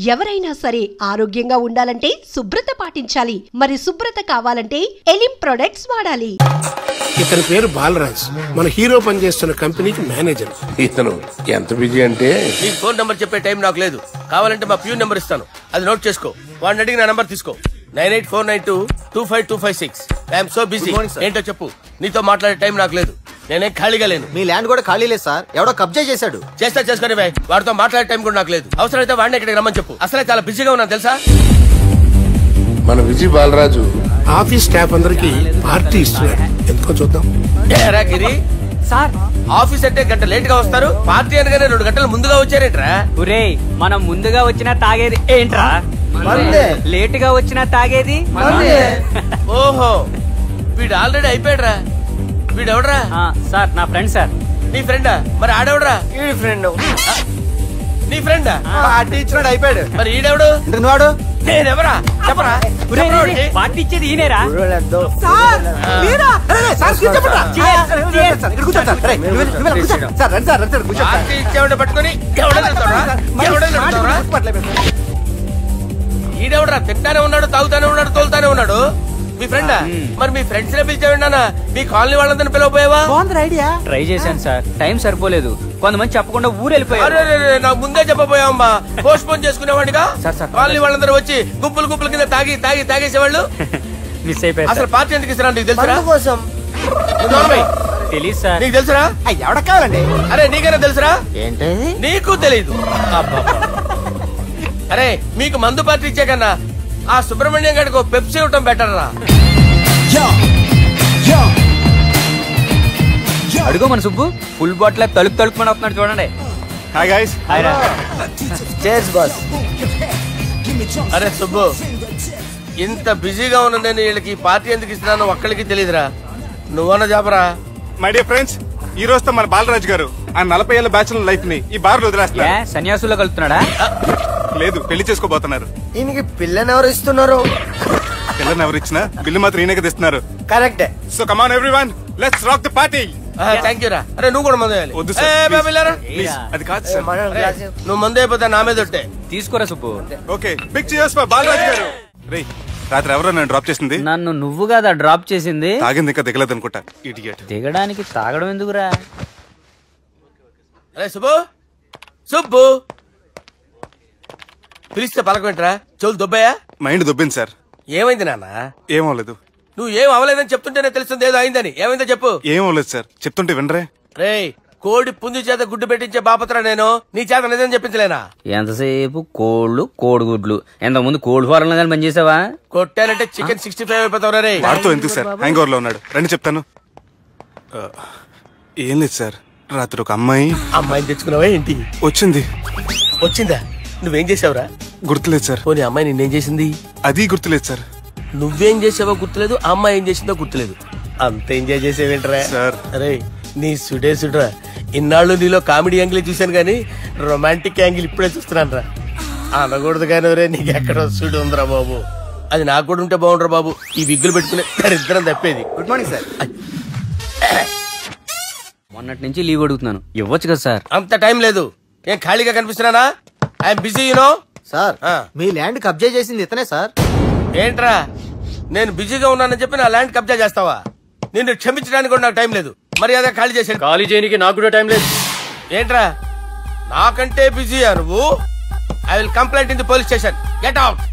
ఎవరైనా సరే ఆరోగ్యంగా ఉండాలంటే శుభ్రత పాటించాలి. మరి శుభ్రత కావాలంటే ఎలిం ప్రొడక్ట్స్ వాడాలి. ఇతని పేరు బాలరాజ్, మన హీరో పనిచేస్తున్న కంపెనీకి మేనేజర్. ఇతను ఎంత బిజీ అంటే నీకు ఫోన్ నంబర్ చెప్పే టైం నాకు లేదు. కావాలంటే మా ప్యూన్ నెంబర్ ఇస్తాను, అది నోట్ చేసుకో. వాడిని అడిగి నా నంబర్ తీసుకో. 9849225256. I'm so busy. ఏంటో చెప్పు. నీతో మాట్లాడే టైం నాకు లేదు. నేనేం ఖాళీగా లేను. మీ ల్యాండ్ కూడా ఖాళీ లేదు సార్, ఎవడో కబ్జా చేశాడు. చేస్తా చేసుకుని వాడితో మాట్లాడే టైం కూడా నాకు లేదు. అవసరమైతే వాడిని ఇక్కడికి రమ్మని చెప్పు. అసలే చాలా బిజీగా ఉన్నాను తెలుసా. మన విజయ్ బాలరాజు ఆఫీస్ స్టాఫ్ అందరికి పార్టీ ఇస్తున్నాడు. ఎందుకో చూద్దాం. గిరి సార్, ఆఫీస్ అంటే గంట లేట్ గా వస్తారు, పార్టీ అనగానే 2 గంటలు ముందుగా వచ్చారేంట్రా? ఒరే, మనం ముందుగా వచ్చినా తాగేది ఏంట్రా? లేట్ గా వచ్చినా తాగేది. ఓహో, వీడు ఆల్రెడీ అయిపోయాడురా. వీడెవడరా? సార్ నా ఫ్రెండ్ సార్. నీ ఫ్రెండా? మరి ఆడెవడరా? ఈ ఫ్రెండ్. నీ ఫ్రెండా? పార్టీ ఇచ్చినాడు, అయిపోయాడు. మరి ఈడెవడు? వాడు నేనెవరా చెప్పరా? పార్టీ ఇచ్చేది ఈయనేరా? పార్టీ ఇచ్చేవాడు పట్టుకుని ఈడెవడరా? తింటానే ఉన్నాడు, తాగుతానే ఉన్నాడు, తోలుతానే ఉన్నాడు. మీ ఫ్రెండా? మరి మీ ఫ్రెండ్స్ నే పిలిచేవాడినా? మీ కాలనీ వాళ్ళందరినీ పిలవపోయావా? ఐడియా. ట్రై చేశాను సార్, టైం సరిపోలేదు. కొంతమంది చెప్పకుండా ఊరు వెళ్ళిపోయారు. నాకు ముందే చెప్పపోయావమ్మా, పోస్ట్ పోన్ చేసుకునేవాడిగా. కాలనీ వాళ్ళందరూ వచ్చి గుంపులు గుంపుల కింద తాగేసేవాళ్ళు. మిస్ అయిపోయారు. అసలు పార్టీ ఎందుకు ఇస్తున్నా నీకు తెలుసురా? తెలీదు సార్. నీకు తెలుసురా? ఎవడ కావాలండి? అరే నీకైనా తెలుసురా? ఏంటి నీకు తెలీదు? అరే మీకు మందు పార్టీ ఇచ్చే కన్నా ఆ సుబ్రహ్మణ్యం గారికి పెప్సీ ఇవ్వటం బెటర్ రా. అడుగు మన సుబ్బు, ఫుల్ బాటిల్ తలుపుమని వస్తున్నాడు చూడండి. Hi guys. హాయ్ రా. Chairs boss. అరే సుబ్బు, ఇంత బిజీగా ఉన్న నేను వీళ్ళకి పార్టీ ఎందుకు ఇస్తున్నాను ఒక్కడికి తెలియదురా. నువ్వన్నా చెప్పరా? మై డియర్ ఫ్రెండ్స్, ఈ రోజుతో మన బాలరాజ్ గారు ఆ 40 ఏళ్ల బ్యాచులర్ లైఫ్ ని ఈ బార్ లో వదిలేస్తున్నారు. సన్యాసుల్లో కలుపుతున్నాడా? లేదు, పెళ్లి చేసుకోబోతున్నారు. ఈయనకి పిల్లని ఎవరు ఇస్తున్నారు? పిల్లని ఎవరు ఇచ్చినా బిల్లు మాత్రం ఈయనకి తెస్తున్నారు. కరెక్టే. So come on everyone, let's rock the party. Thank you రా. అరే నువ్వు కూడా మందు వేయాలి. వద్దు సార్, ప్లీజ్. అది కాదు సార్. నువ్వు మందు అయిపోతే నా మీద ఒట్టే. తీసుకోరా Subbu. Okay, big cheers for Balraj గారు. రేయ్, రాత్రి ఎవరో నన్ను డ్రాప్ చేసింది? నన్ను నువ్వు కదా డ్రాప్ చేసింది. తాగింది ఇంకా దిగలేదు అనుకుంటా. ఇడియట్. దిగడానికి తాగడం ఎందుకురా? అరే సుబ్బు, సుబ్బు పిలిస్తే పలకమేంట్రా? చెవులు దొబ్బాయా? Mind దొబ్బింది sir. ఏమైంది నాన్న? ఏమవలేదు. నువ్వు ఏం అవలేదని చెప్తుంటేనే తెలుస్తుంది ఏదో అయిందని. ఏమైందో చెప్పు. ఏమవలేదు సార్, చెప్తుంటే వినరే. రే, కోడి పుంజు చేత గుడ్డు పెట్టించే బాపత్రా నేను. నీ చేత నిజం చెప్పించలేనా? ఎంతసేపు కోళ్లు కోడిగుడ్లు. ఎంతకుముందు కోడి ఫారంలో కానీ పనిచేసావా? కొట్టానంటే చికెన్ 65 అయిపోతావు రే. వాడుతూ ఎందుకు సార్, హ్యాంగ్ ఓవర్ లో ఉన్నాడు. రండి చెప్తాను. ఏం లేదు సార్, రాత్రి ఒక అమ్మాయిని తెచ్చుకున్నావా ఏంటి? వచ్చిందా? నువ్వేం చేసావురా? గుర్తులేదు సార్. పోనీ అమ్మాయి నిన్నేం చేసింది? అది గుర్తులేదు సార్. నువ్వేం చేసావో గుర్తులేదు, ఆ అమ్మాయి ఏం చేసిందో గుర్తులేదు. అంత ఎంజాయ్ చేసేవేంట్రా సార్? అరే నీ సుడేసుడ్రా. ఇన్నాళ్ళు నీలో కామెడీ యాంగిల్ చూశాను గానీ రొమాంటిక్ యాంగిల్ ఇప్పుడే చూస్తున్నాను రా. అనకూడదు కానీ రే, నీకు ఎక్కడో సుడు ఉందిరా బాబు. అది నాకు కూడా ఉంటే బాగుండ్రా బాబు. ఈ విగ్గులు పెట్టుకునే ఇద్దరం తప్పేది. Good morning sir. మొన్నటి నుంచి లీవ్ అడుగుతున్నాను, ఇవ్వచ్చు కదా సార్? అంత టైం లేదు. ఏం ఖాళీగా కనిపిస్తున్నానా? I'm busy you know. సార్, మీ ల్యాండ్ కబ్జా చేసింది ఇతనే సార్. ఏంట్రా, నేను బిజీగా ఉన్నానని చెప్పి నా ల్యాండ్ కబ్జా చేస్తావా? నిన్ను క్షమించడానికి కూడా నాకు టైం లేదు. మరి అదే ఖాళీ చేసాడు. ఖాళీ చేయడానికి నాకు కూడా టైం లేదు. ఏంట్రా, నాకంటే బిజీయా నువ్వు? I will complaint in the police station. Get out.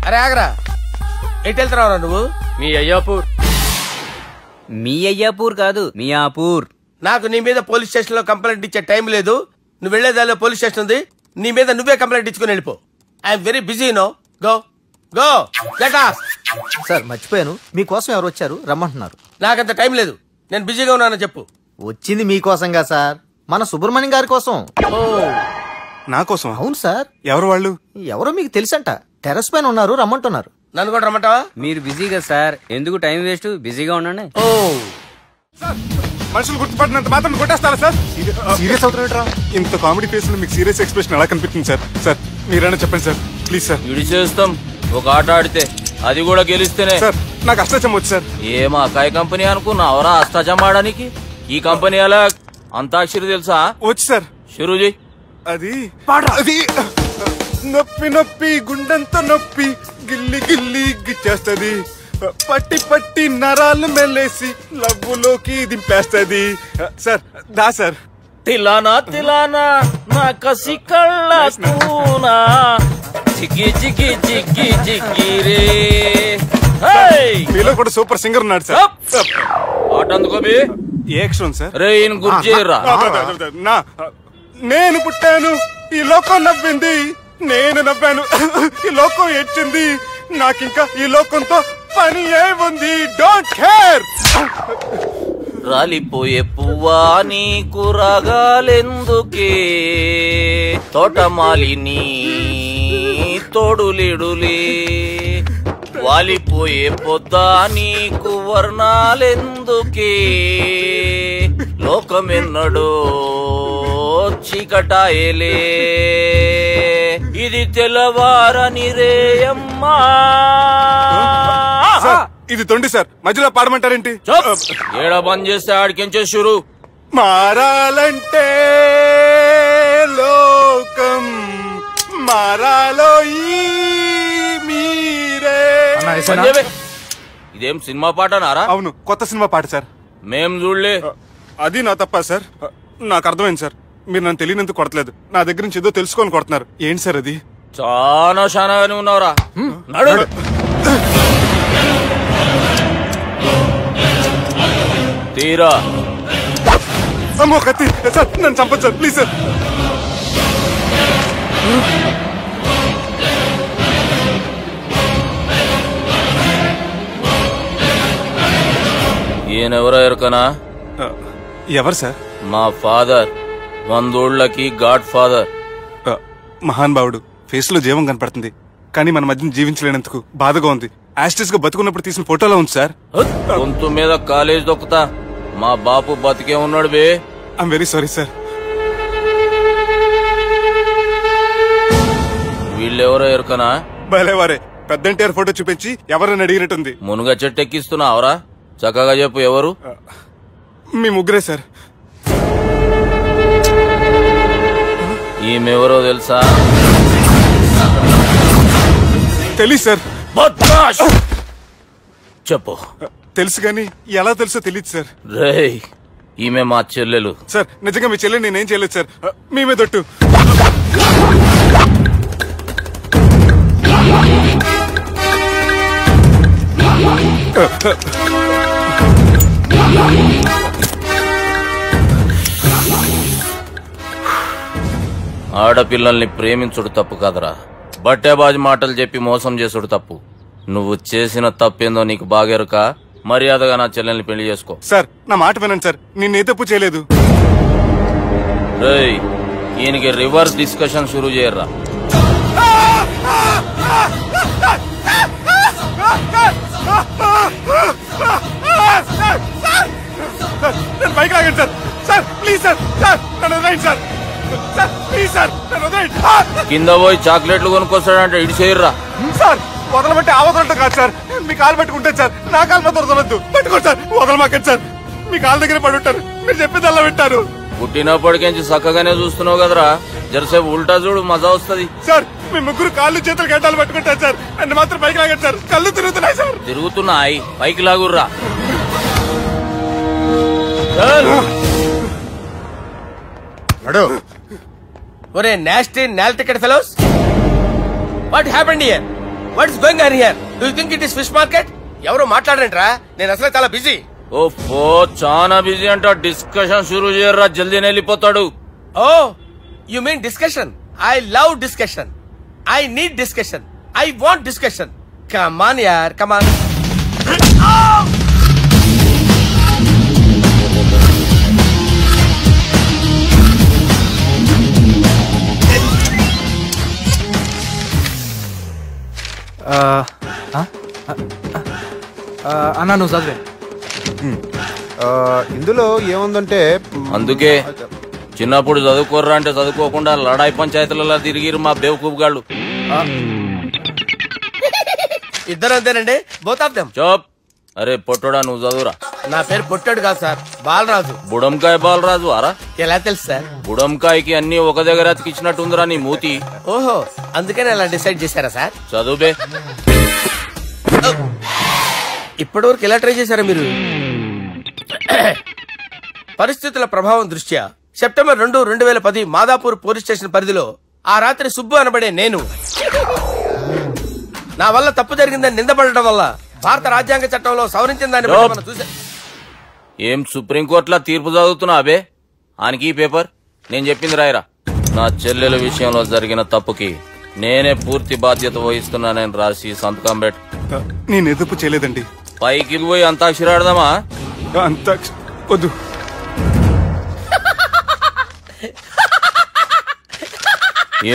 అరే ఆగరా, ఎటు వెళ్తున్నావురా నువ్వు? మీ అయ్యాపూర్. మీ అయ్యాపూర్ కాదు, మియాపూర్. నాకు నీ మీద పోలీస్ స్టేషన్ లో కంప్లైంట్ ఇచ్చే టైం లేదు. నువ్వు వెళ్లేదాలో పోలీస్ స్టేషన్ ఉంది. నీ మీద నువ్వే కంప్లైంట్ ఇచ్చుకుని వెళ్ళిపో. I'm very busy no. Go go get off. Sir మర్చిపోయాను, మీకోసం ఎవరు వచ్చారు, రమ్మంటున్నారు. నాకంత టైం లేదు, నేను బిజీగా ఉన్నానని చెప్పు. వచ్చింది మీకోసంగా సార్, మన సుబ్రహ్మణ్యం గారి కోసం. నా కోసం? అవును సార్. ఎవరు వాళ్ళు? ఎవరో మీకు తెలుసంట. టెర్రస్ పైన ఉన్నారు, రమ్మంటున్నారు. నన్ను కూడా రమ్మంటావా? మీరు బిజీ కదా సార్, ఎందుకు టైం వేస్ట్, బిజీగా ఉండండి. మనుషులు గుర్తుపట్టినంత మాత్రం కొట్టేస్తారా సార్? సీరియస్ అవుతున్నా? ఇంత కామెడీ ఫేస్ లో మీకు సీరియస్ ఎక్స్ప్రెషన్ ఎలా కనిపిస్తుంది సార్? సార్ మీరైనా చెప్పండి సార్, ప్లీజ్ సార్. ఇడి చేస్తాం. ఒక ఆట ఆడితే అది కూడా గెలిస్తేనే. సార్ నాకు అష్టాచం వచ్చు సార్. ఏం అకాయ కంపెనీ అనుకున్నావరా అష్టాచం ఆడడానికి? ఈ కంపెనీ అలా అంతాక్షరి తెలుసా? వచ్చు సార్. షురూ చేయి. అది నొప్పి నొప్పి గుండెంతో నొప్పి గిల్లి గిల్లి గిచ్చేస్తది, పట్టి పట్టి నరాలు మెల్లేసి లవ్వులోకి దింపేస్తది. సార్ దా సార్. తిలానా తిలానా నా కసి కళ్ళ కూనా జిగ్గి జిగ్గి జిగ్గి జిగ్గి రే. మీలో కూడా సూపర్ సింగర్ ఉన్నాడు సార్. పాట అందుకోబి ఏ అక్షరం సార్? రే ఈయన గుర్జేయరా. నేను పుట్టాను ఈ లోకం నవ్వింది, నేను నవ్వాను ఈ లోకం ఏడ్చింది, నాకింకా ఈ లోకంతో పని ఏముంది, డోంట్ కేర్. రాలిపోయే పువ్వా నీకు రాగాలెందుకే, తోటమాలిని తోడులిడులే, వాలిపోయే పొద్దా నీకు వర్ణాలెందుకే, లోకమెన్నడో చీకటాయలే, ఇది తెల్లవారని రేయమ్మా. ఇది తొండి సార్, మధ్యలో పాడమంటారేంటి? ఏడా బంద్ చేస్తే ఆడికించే షురు. మారాలంటే లోకం మారాలో ఈ మీరే. ఇదేం సినిమా పాట నారా? అవును, కొత్త సినిమా పాట సార్. మేం చూడలే. అది నా తప్ప సార్. నాకు అర్థమైంది సార్, మీరు నన్ను తెలియనందుకు కొడతలేదు, నా దగ్గర నుంచి ఏదో తెలుసుకొని కొడుతున్నారు. ఏంటి సార్ అది? చాలా శానాగానే ఉన్నావురా. నడు. తీరా. అమ్మో కత్తి సార్, నన్ను చంపదు సార్, ప్లీజ్ సార్. ఈయనెవరో ఎరకనా? ఎవరు సార్? మా ఫాదర్, 100 గాడ్ ఫాదర్. మహాన్ భావుడు. ఫేస్ లో జీవం కనపడుతుంది, కానీ మన మధ్యన జీవించలేనందుకు బాధగా ఉంది. యాస్టిస్ గా బతుకున్నప్పుడు తీసిన ఫోటోలో ఉంది సార్. గొంతు మీద కాలేజ్ దొక్కుతా. మా బాపు బతికే ఉన్నాడు బే. I'm very sorry sir. వీళ్ళెవరో ఎరకనా? భలేవారే, పెద్ద ఎన్టీఆర్ ఫోటో చూపించి ఎవరని అడిగినట్టుంది. మునుగ చెట్టెక్కిస్తున్నావురా? చక్కగా చెప్పు ఎవరు? మీ ముగ్గురే సార్. ఈమెవరో తెలుసా? తెలీదు సార్. చెప్పు. తెలుసు గాని ఎలా తెలుసో తెలియదు సార్. రేయ్, ఈమె మా చెల్లెలు. సార్ నిజంగా మీ చెల్లెలు నేనేం చేయలేదు సార్, మీ మీద ఒట్టు. ఆడపిల్లల్ని ప్రేమించుడు తప్పు కాదురా, బట్టేబాజు మాటలు చెప్పి మోసం చేసుడు తప్పు. నువ్వు చేసిన తప్పేందో నీకు బాగెరుక. మర్యాదగా నా చెల్లెల్ని పెళ్లి చేసుకో. సార్ నా మాట వినండి సార్, నేనే తప్పు చేయలేదు. రేయ్, ఈయనకి రివర్స్ డిస్కషన్ షురూ చేయర్రా. నేను బైక్ లాగండి sir. Sir please sir, sir నన్ను వదిలేయండి సార్. సార్ ప్లీజ్ సార్ నన్ను వదిలేయండి. కింద పోయి చాక్లెట్లు కొనుక్కొస్తాడంటే ఇటు చేయర్రా. సార్ వదలబట్టి ఆ వదలటం కాదు సార్, మీ కాలు పట్టుకుంటే సార్, నా కాలు మాత్రం వదలొద్దు. పట్టుకోండి సార్, వదలమాకండి సార్. మీ కాలు దగ్గర పడి ఉంటారు, మీరు చెప్పేది అలా వింటారు. పుట్టినప్పటికేంచి చక్కగానే చూస్తున్నావు కదరా, జరసేపు ఉల్టా చూడు, మజా వస్తుంది. సార్ మీ ముగ్గురు కాళ్ళు చేతులు గడ్డాలు పట్టుకుంటారు సార్, నన్ను మాత్రం పైకి లాగండి సార్, కళ్ళు తిరుగుతున్నాయి సార్. తిరుగుతున్నాయి, పైకి లాగుర్రా. ఒరే నాస్టీ నాల్టికెట్ fellows, what happened here? What is going on here? Do you think it is fish market? ఎవరు మాట్లాడరంట్రా, నేను అసలే చాలా బిజీ. ఓఫో, చాలా బిజీ అంట. డిస్కషన్ షురూ చేయర్రా, జల్దీ వెళ్ళిపోతాడు. Oh you mean discussion? I love discussion, I need discussion, I want discussion. Come on యార్, కమ్ ఆన్. అన్నా నువ్వు చదివే. ఇందులో ఏముందంటే అందుకే చిన్నప్పుడు చదువుకోర్రా అంటే చదువుకోకుండా లడాయి పంచాయతీలలో తిరిగిరు మా బేవకూపు గాళ్ళు. ఇద్దరు అంతేనండి, బోత్ ఆఫ్ దెమ్. చోప్. అరే పొట్టోడా, నువ్వు చదువురా. నా పేరు పొట్టాడు కాదు సార్, బాలరాజు. బుడంకాయ బాలరాజు అరా? ఎలా తెలుసు సార్? బుడంకాయకి అన్ని ఒక దగ్గర అతికిచ్చినట్టుందిరా నీ మూతి. ఓహో, అందుకని అలా డిసైడ్ చేశారా సార్? చదువుబే. ఇప్పటి వరకు ఎలా ట్రై చేశారా మీరు? పరిస్థితుల ప్రభావం దృష్ట్యా సెప్టెంబర్ 2, 2010 మాదాపూర్ పోలీస్ స్టేషన్ పరిధిలో ఆ రాత్రి సుబ్బు అనబడే నేను నా వల్ల తప్పు జరిగిందని నిందపడటం వల్ల భారత రాజ్యాంగ చట్టంలో సవరించిన దాన్ని మనం చూసా. ఏం సుప్రీంకోర్టులో తీర్పు చదువుతున్నా అబే? ఆనికి ఈ పేపర్ నేను చెప్పింది రాయరా. నా చెల్లెల విషయంలో జరిగిన తప్పుకి నేనే పూర్తి బాధ్యత వహిస్తున్నానని రాసి సంతకం పెట్టు. నేను ఎదుపు చేయలేదండి. పైకి పోయి అంతాక్షరి ఆడదామా? వద్దు.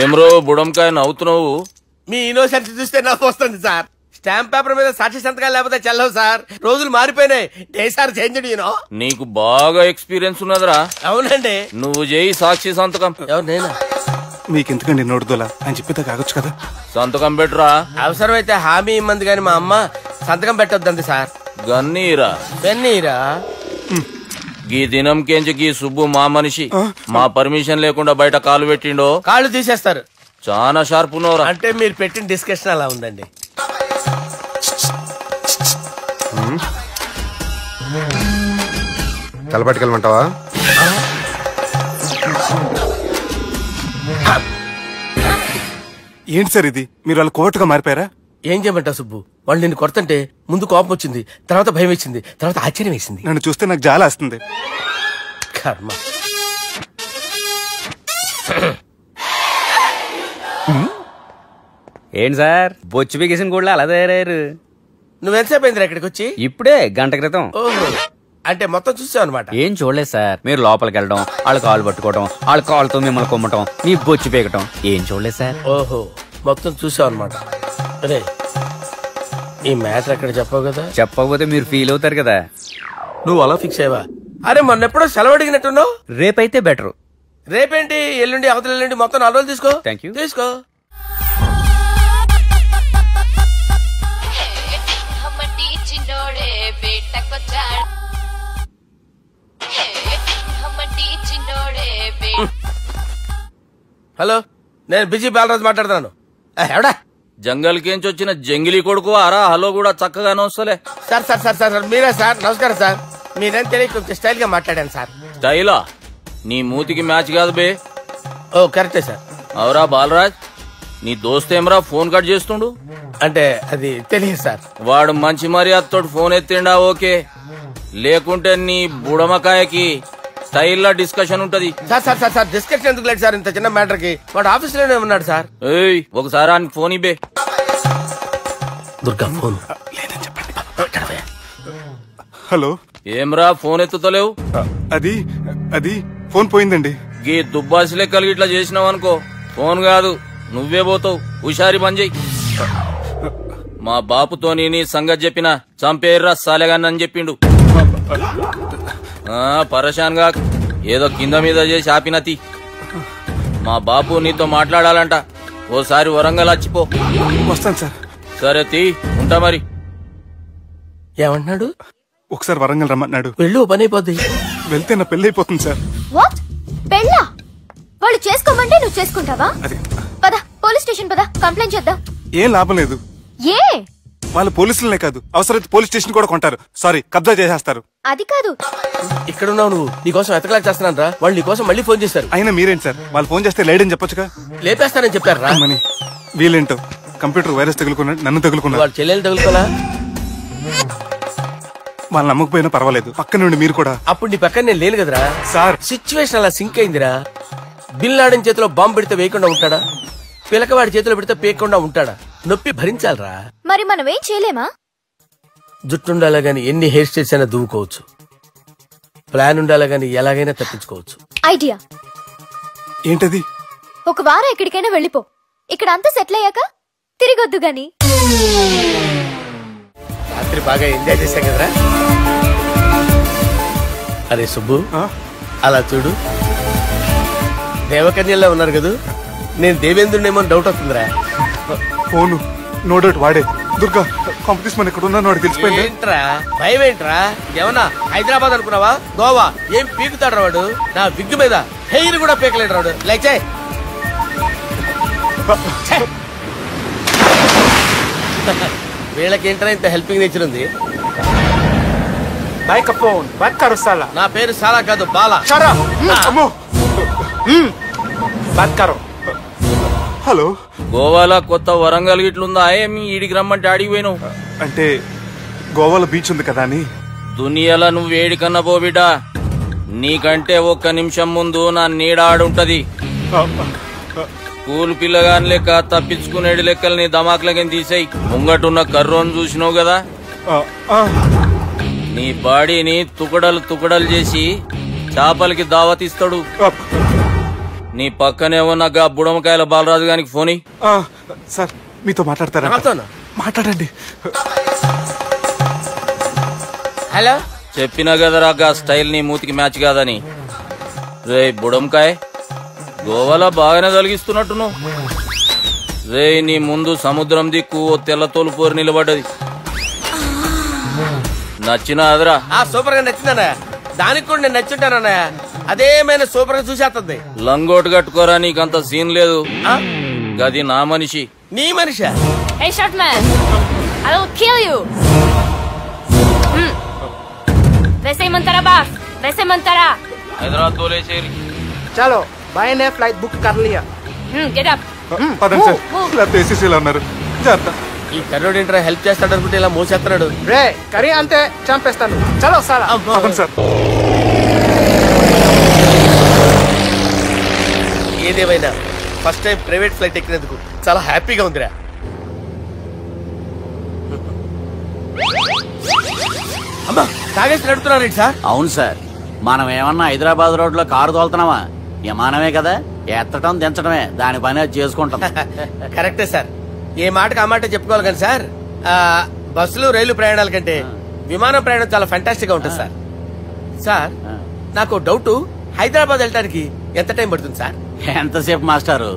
ఏమ్రో బుడంకాయ నవ్వుతున్నావు? మీ ఇన్నోసెన్స్ చూస్తే నవ్వు వస్తుంది సార్. స్టాంప్ పేపర్ మీద సాక్షి సంతకాలు లేకపోతే చెల్లవు సార్. రోజులు మారిపోయినాయి. Day sir change. నీకు బాగా ఎక్స్పీరియన్స్ ఉన్నదిరా. అవునండి. నువ్వు చేయి సాక్షి సంతకం. ఎవరు? నేనా? మీకెందుకండి నోడుదోలా అని చెప్పేదా కాగొచ్చు కదా. సంతకం పెట్టురా. అవసరమైతే హామీ ఇమ్మంది కానీ మా అమ్మ సంతకం పెట్టొద్దండి సార్. గన్నీరా గన్నీరా? గీ దినంకేంచి గీ సుబ్బు మా మనిషి. మా పర్మిషన్ లేకుండా బయట కాలు పెట్టిండో కాళ్ళు తీసేస్తారు. చాలా షార్ప్ ఉన్నవరా. అంటే మీరు పెట్టిన డిస్కషన్ అలా ఉందండి. తలపట్టుకెళ్ళమంటావా? ఏంటి సార్ ఇది? మీరు వాళ్ళు కోర్టుగా మారిపోయారా? ఏం చేయమంటావు సుబ్బు? వాళ్ళు నిన్ను కొడుతుంటే ముందు కోపం వచ్చింది, తర్వాత భయం వేసింది, తర్వాత ఆశ్చర్యం వేసింది. నన్ను చూస్తే నాకు జాలి వస్తుంది. కర్మ. ఏంటి సార్ బొచ్చు బిగేసిన కూడా అలా తయారయ్యారు? నువ్వెంతసేపు అయిందిరా ఇక్కడికి వచ్చి? ఇప్పుడే గంట క్రితం. ఓహో, అంటే మొత్తం చూసావు అనమాట. ఏం చూడలేదు సార్. మీరు లోపలికి వెళ్ళడం, వాళ్ళ కాలు పట్టుకోవడం, వాళ్ళ కాళ్ళతో మిమ్మల్ని కొమ్మటం, మీ బొచ్చు పీకటం ఏం చూడలేదు సార్. ఓహో, మొత్తం చూసావు అనమాట. అరే ఈ మ్యాటర్ అక్కడ చెప్పావు కదా. చెప్పకపోతే మీరు ఫీల్ అవుతారు కదా. నువ్వు అలా ఫిక్స్ అయ్యవా? అరే మొన్నెప్పుడో సెలవు అడిగినట్టున్నావు. రేపైతే బెటర్. రేపేంటి? ఎల్లుండి, అవతల ఎల్లుండి, మొత్తం 4 రోజులు తీసుకో. Thank you. తీసుకో. హలో, నేను బిజీ బాలరాజు మాట్లాడుతున్నాను. ఎవడా? జంగల్ కేంచి వచ్చిన జంగిలీ కొడుకు అరా. హలో కూడా చక్కగానే వస్తలే. సార్ సార్ సార్ సార్ మీరే సార్? నమస్కారం సార్. మీరేం తెలియక కొంచెం స్టైల్ గా మాట్లాడాను సార్. స్టైలా? నీ మూతికి మ్యాచ్ కాదు బే. ఓ కరెక్టే సార్. అవరా బాలరాజ్, నీ దోస్త్ ఏమరా ఫోన్ కట్ చేస్తుండు? అంటే అది తెలియదు సార్. వాడు మంచి మర్యాదతో ఫోన్ ఎత్తిండా ఓకే, లేకుంటే నీ బుడమకాయకి స్టైల్లో డిస్కషన్ ఉంటది. Sir sir sir sir discussion ఎందుకు లేదు సార్? ఇంత చిన్న మ్యాటర్ కి వాడు ఆఫీస్ లోనే ఉన్నాడు సార్. ఏయ్ ఒకసారి ఆయనకి ఫోన్ ఇబ్బే. దుర్గా ఫోన్. హలో. ఏమ్రా ఫోన్ ఎత్తుతలేవు? అది అది ఫోన్ పోయిందండి. గీ దుబ్బాసి లెక్కలు ఇట్లా చేసినావు అనుకో, ఫోన్ కాదు నువ్వే పోతావు. హుషారి పని చెయ్యి. మా బాపుతో నీ సంగతి చెప్పినా చంపేర్రా సాలెగాన్ని చెప్పిండు. పరేషాన్ గా ఏదో కింద మీద చేసి ఆపినతి. మా బాపు నీతో మాట్లాడాలంట. ఓసారి వరంగల్ వచ్చిపో. వస్తాను సార్. సరే తీ, ఉంటా మరి. ఏమంటున్నాడు? ఒకసారి వరంగల్ రమ్మన్నాడు. వెళ్ళు, పని అయిపోద్ది. వెళ్తే నా పెళ్లి అయిపోతుంది సార్. వాట్? పెళ్ళా? వాళ్ళు చేసుకోమంటే నువ్వు చేసుకుంటావా? పద పోలీస్ స్టేషన్ పద, కంప్లైంట్ చేద్దాం. ఏం లాభం లేదు. ఏ? వాళ్ళు పోలీసులనే కాదు, అవసరమైతే పోలీస్ స్టేషన్ కూడా కొంటారు. సారీ, కబ్జా చేసేస్తారు. అది కాదు. ఇక్కడ ఉన్నావు నువ్వు, నీకోసం ఎతకలేక చేస్తున్నాను రా. వాళ్ళు నీకోసం మళ్ళీ ఫోన్ చేశారు. అయినా మీరేంటి సార్? వాళ్ళు ఫోన్ చేస్తే లేడని చెప్పొచ్చుగా. లేపేస్తానని చెప్పారు రా. మని వీళ్ళేంటో కంప్యూటర్ వైరస్ తగులుకున్నాడు, నన్ను తగులుకున్నాడు. వాళ్ళ చెల్లెలు తగులుకోలా? వాళ్ళు నమ్మకపోయినా పర్వాలేదు, పక్క నుండి మీరు కూడా. అప్పుడు నీ పక్కన నేను లేను కదరా సార్. సిచ్యువేషన్ అలా సింక్ అయిందిరా. బిల్ లాడన్ చేతిలో బాంబు పెడితే వేయకుండా ఉంటాడా? పిలకవాడి చేతిలో పెడితే పేయకుండా ఉంటాడా? నొప్పి భరించాలరా. మరి మనం ఏం చేయలేమా? జుట్టుండాలా గాని ఎన్ని హెయిర్ స్టైల్స్ అయినా దువ్వుకోవచ్చు. ప్లాన్ ఉండాలా గాని ఎలాగైనా తప్పించుకోవచ్చు. ఐడియా ఏంటది? ఒక వారం ఎక్కడికైనా వెళ్ళిపో. ఇక్కడ అంతా సెటిల్ అయ్యాక తిరిగొద్దు గాని. రాత్రి బాగా ఎంజాయ్ చేశాం కదరా. అరే సుబ్బు, అలా చూడు, దేవకన్యల్లో ఉన్నారు కదా. నేను దేవేంద్రునేమో డౌట్ అవుతుందిరా. ఫోను నో డౌట్ వాడే. దుర్గా కాంపిటీషన్ మన ఇక్కడ ఉన్నాను, వాడు తెలిసిపోయింది. ఏంట్రా భయం? ఏంట్రా ఏమన్నా హైదరాబాద్ అనుకున్నావా? గోవా? ఏం పీకుతాడు వాడు? నా విగ్గు మీద హెయిర్ కూడా పీకలేడు వాడు. లైక్ వీళ్ళకేంట్రా ఇంత హెల్పింగ్ నేచర్ ఉంది. బైక్ ఫోన్ బాత్ కరో సాలా. నా పేరు సాలా కాదు, బాలా. షరా అమ్మో బాత్ కరో. హలో, గోవాలో కొత్త వరంగల్ గిట్లుందా? ఏమి ఈడికి రమ్మంటే అడిగి పోయినావు? అంటే గోవాలో బీచ్ ఉంది కదా అని. దునియాలో నువ్వు వేడికన్నా పో బిడ్డ, నీకంటే ఒక్క నిమిషం ముందు నా నీడ ఆడుంటది. స్కూల్ పిల్లగాని లెక్క తప్పించుకునేడు లెక్కలు నీ దమాకులకి తీసేయి. ముంగటున్న కర్రోని చూసినావు కదా, నీ బాడీని తుకడలు తుకడలు చేసి చేపలకి దావతిస్తాడు. నీ పక్కనే ఉన్న గా బుడమకాయల బాలరాజు గారికి ఫోన్. సార్ మీతో మాట్లాడతారా? మాట్లాడండి. హలో, చెప్పినా కదరా గా స్టైల్ నీ మూతికి మ్యాచ్ కాదని. రే బుడంకాయ్, గోవాలో బాగానే తొలగిస్తున్నట్టు నువ్వు. రే నీ ముందు సముద్రం దిక్కు ఓ తెల్ల తోలుపోరు నిలబడ్డది. నచ్చినా అదరా? సూపర్ గా నచ్చిందన్నయ్య. దానికి కూడా నేను నచ్చుంటానన్నయ్య. అదేమైనా సూపర్ గా చూసేస్తుంది. లంగోటు కట్టుకోరా, నీకంత సీన్ లేదు. గది నా మనిషి. నీ Manisha? Hey short man, I will kill you. वैसे ही मंतरा बास, वैसे मंतरा. హైదరాబాద్ తోలేసేరి. చలో బాయ్ నే ఫ్లైట్ బుక్ కర్ లియా. Get up. పదండి సార్, లేకపోతే ఏసీసీలో ఉన్నారు. జాగ్రత్త. ఈ కర్రోడు ఏంట్రా హెల్ప్ చేస్తాడు అనుకుంటే ఇలా మోసేస్తున్నాడు. రే కరీ అంతే చంపేస్తాను. చలో సార్. పదండి సార్. ఏదేమైనా ఫస్ట్ టైం ప్రైవేట్ ఫ్లైట్ ఎక్కినందుకు చాలా హ్యాపీగా ఉందిరా. అమ్మా, తాగేసి నడుపుతున్నారేంటి సార్? అవును సార్, మనం ఏమన్నా హైదరాబాద్ రోడ్ లో కారు తోలుతున్నామా? విమానమే కదా, ఎత్తటం దించడమే దాని పని అది చేసుకుంటాం. కరెక్టే సార్, ఏ మాటకు ఆ మాట చెప్పుకోవాలి కానీ సార్, బస్సులు రైలు ప్రయాణాల కంటే విమానం ప్రయాణం చాలా ఫెంటాస్టిక్ గా ఉంటుంది సార్. సార్ నాకు డౌట్, హైదరాబాద్ వెళ్ళడానికి ఎంత టైం పడుతుంది సార్? ఎంతసేపు మాస్టారు,